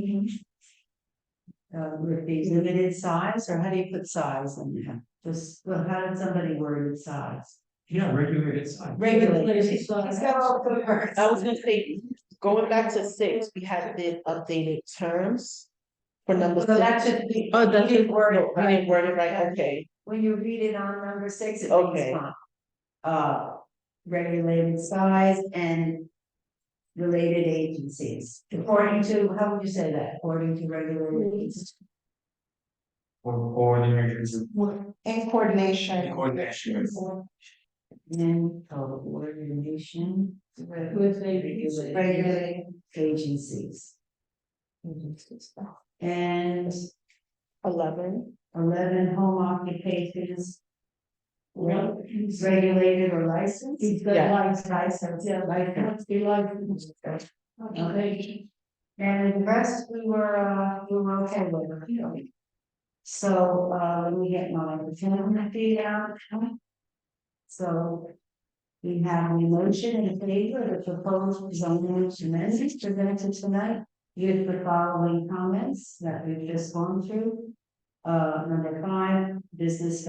With the limited size, or how do you put size in there? Just, well, how did somebody word it size? Yeah, regulated sign. Regulated. He's got all the words. I was gonna say, going back to 6, we had the updated terms for number 6. So that should be. Oh, that's you it. word it I right. didn't word it right, okay. When you read it on number 6, it Okay. reads fine. Regulated size and related agencies. According to, how would you say that? According to regulated agencies. For coordinators. In coordination. Coordination. And coordination With regulated agencies. And 11 home occupations. Regulated or licensed? He's got Yeah. license, yeah, like, must be licensed. Okay. And the rest we were okay with. So, let me get my opportunity down. So. We have an motion in favor of the proposed zoning amendments presented tonight. With the following comments that we've just gone through. Number 5, business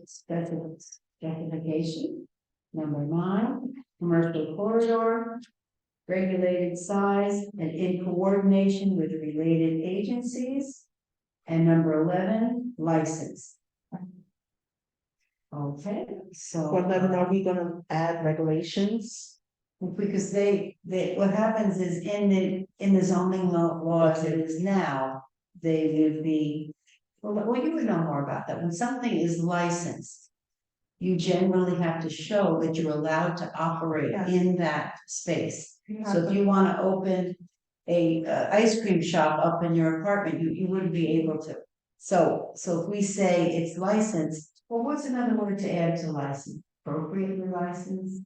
specification. Number 9, commercial corridor. Regulated size and in coordination with related agencies. And number 11, license. Okay, so. For 11, are we gonna add regulations? Because they, what happens is in the zoning law as it is now, they would be. Well, you would know more about that. When something is licensed. You generally have to show that you're allowed to operate in that space. So if you wanna open a ice cream shop up in your apartment, you wouldn't be able to. So if we say it's licensed, well, what's another word to add to license? Appropriately licensed?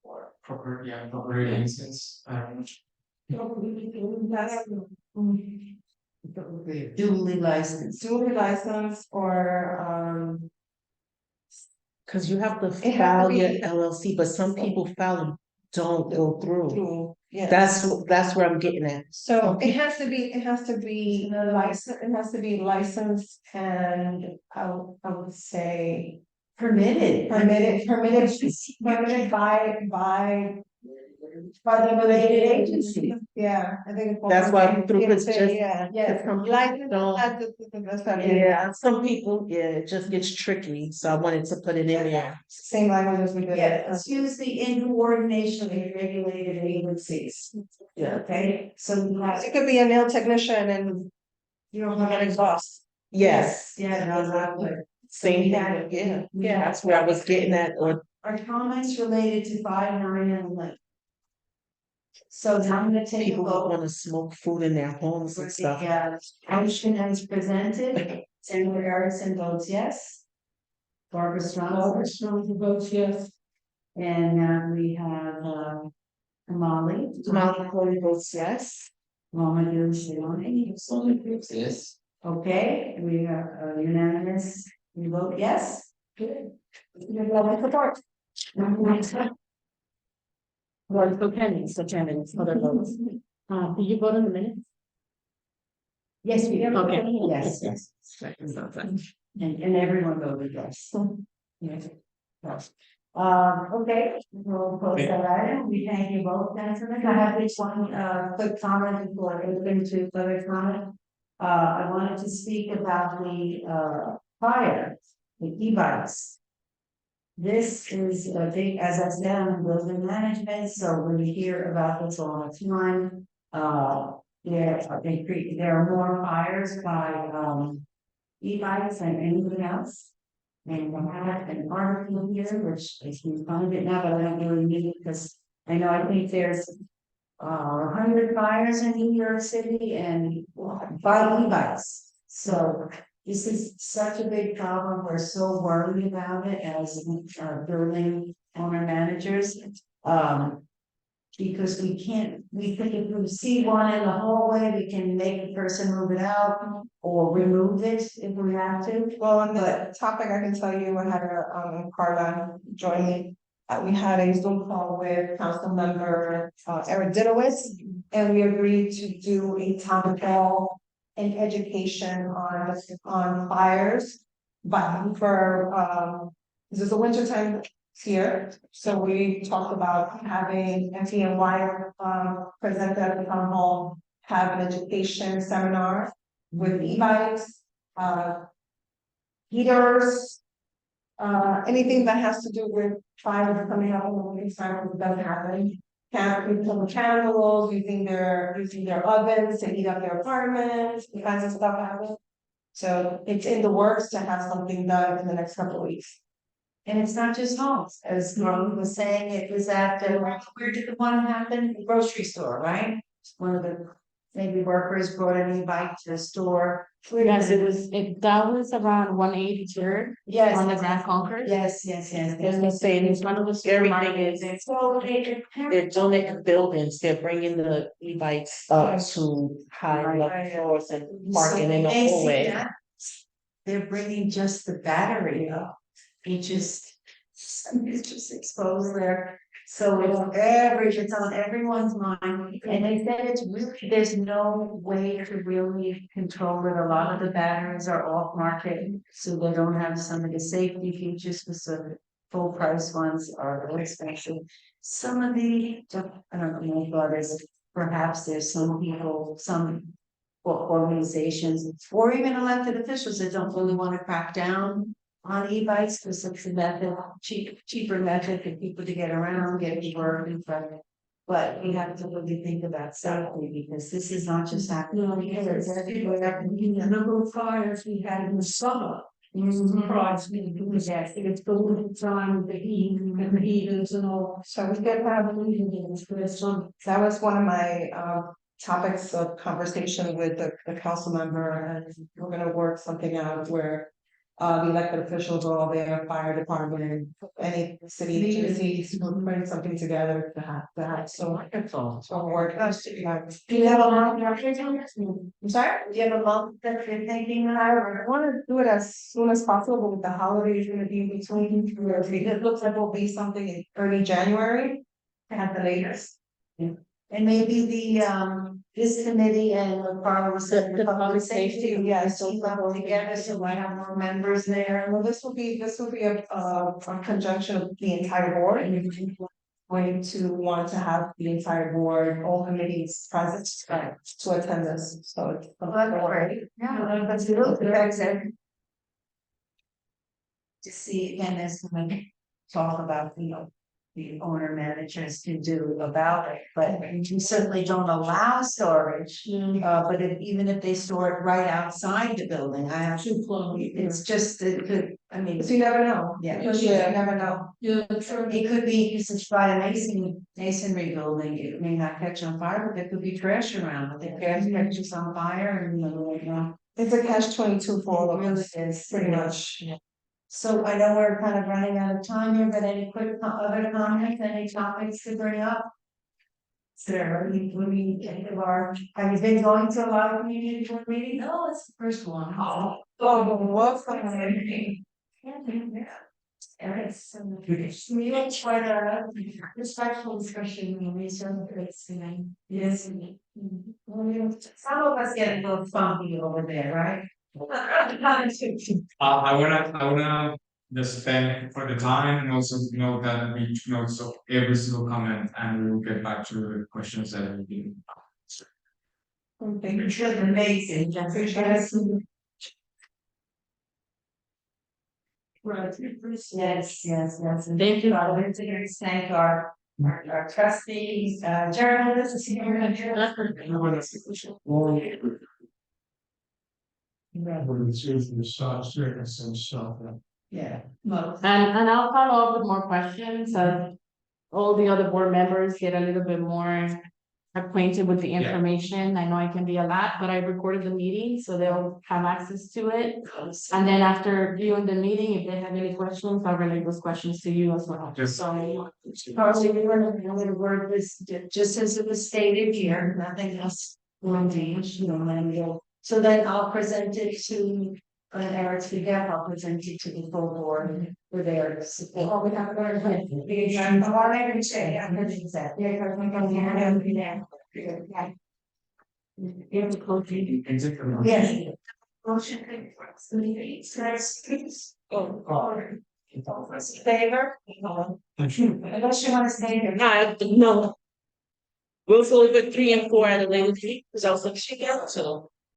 Or proper instance. Duly licensed. Duly licensed or, Cause you have to It has to file your be- LLC, but some people file and don't go through. yeah. That's where I'm getting at. So it has to be licensed and I would say Permitted. permitted by the related agency. Yeah, I think. That's why I threw this just. Yeah, Yeah. Some people license, don't. that's what it is. Yeah, some people, it just gets tricky, so I wanted to put it in there. Same language as we did. Yeah, let's use the in coordination with regulated agencies. Yeah. Okay, so you have. It could be a nail technician and you don't have an exhaust. Yes, Yeah, no, that would. same thing, yeah, that's where I was getting at, or Are comments related to 5, 9, and 11? So now I'm gonna take a people who vote wanna smoke food in their homes for and stuff. the motion as presented. Senator Erickson votes yes. Barbara Strong, Strong votes yes. and we have Kamali. Molly Chloe votes yes. Mamadou Shivani. Yes. Okay, we are unanimous. We vote yes. Good. Well, so Chairman, other votes. Did you vote on the minutes? Yes, we do. Okay. Yes, yes. And everyone voted yes. Yes. Okay, we'll close that item. We thank you both, gentlemen. I have this one, quick comment before I open to further comment. I wanted to speak about the, fire, the e-bikes. This is a big, as I said, I'm in building management, so we hear about this all the time. there are more fires by, e-bikes than anything else. And I have an article here, which I can find it now, but I don't really need it because I think there's 100 fires in New York City and by e-bikes. So this is such a big problem. We're so worried about it as building owner managers. Because we think if we see one in the hallway, we can make the person move it out or remove it if we have to. Well, on the topic, I can tell you, I had Carla join me. We had a Zoom call with council member, Eric Dinowitz, and we agreed to do a town hall and education on fires. But for, this is the winter time here, so we talked about having MTNY present at the town hall, have an education seminar with e-bikes, heaters, anything that has to do with fire coming out when these fires doesn't happen. People candles, using their ovens to heat up their apartments, the kinds of stuff happen. So it's in the works to have something done in the next couple of weeks. And it's not just homes, as Ron was saying, it was at, where did the one happen? The grocery store, right? One of the, maybe workers brought an e-bike to the store. Yes, that was around 183rd. Yes. On the Grand Concourse. Yes. There's no saying, One of the everything is, So they're donating buildings, they're bringing the e-bikes up to high level floors and parking in the hallway. They're bringing just the battery up. It's just exposed there. So it's on everyone's mind. And they said it's really, there's no way to really control it. A lot of the batteries are off market, so they don't have some of the safety features, because the full price ones are really expensive. Some of the, I don't know, my thought is perhaps there's some people, some organizations, or even elected officials that don't really want to crack down on e-bikes, because it's a method, cheaper method for people to get around, get to work and stuff. But we have to really think about safety, because this is not just happening here, it's everywhere. The number of fires we had in the summer. Surprised me, because it's the winter time with the heat and the heaters and all. So we could have, that was one of my topics of conversation with the council member, and we're gonna work something out where the elected officials are all there, fire department, any city agencies, we're putting something together to have that, so wonderful. So we're working. Do you have a month? I'm sorry, do you have a month that you're thinking I of? want to do it as soon as possible, with the holidays gonna be in between, it looks like will be something in early January at the latest. And maybe this committee and Carla was saying The the public public safety, safety, yes, so level together, so we have more members there. Well, this will be a conjunction of the entire board. Going to want to have the entire board, all committees present, to attend this, so it's. Great. Yeah, let's do it. To see, again, there's some talk about, the owner managers can do about it, but we certainly don't allow storage. But even if they store it right outside the building, I have to, it's just, it could, I mean. So you never know. Yeah. You never know. It could be, since by a masonry building, it may not catch on fire, but there could be trash around, but the trash catches on fire and, It's a catch-22 for all of us, really is pretty much. So I know we're kind of running out of time here, but any quick other comments, any topics to bring up? Sarah, what do you think of have you been going to a lot of community board meetings? No, it's the first one. What's It's really quite a respectful discussion when we serve it's yes. Some of us get a little funky over there, right? I wanna just thank for the time, and also note that we took notes of every single comment, and we will get back to the questions that have been answered. It's really amazing, yes. Right. Yes. Thank you. Thank our our trustees, journalists here. Yeah. And I'll follow up with more questions, all the other board members get a little bit more acquainted with the information. I know I can be a lot, but I recorded the meeting, so they'll have access to it. And then after viewing the meeting, if they have any questions, I'll relay those questions to you as well. Just- So, Carly, we were going to word this just as it was stated here, nothing else. So then I'll present it to, Eric's behalf, I'll present it to the full board for their support. Oh, we have to. Yes. Motion for the meeting, favor? Unless you want to stay here. No. We'll go with 3 and 4 at a later date, because I was like, she got so.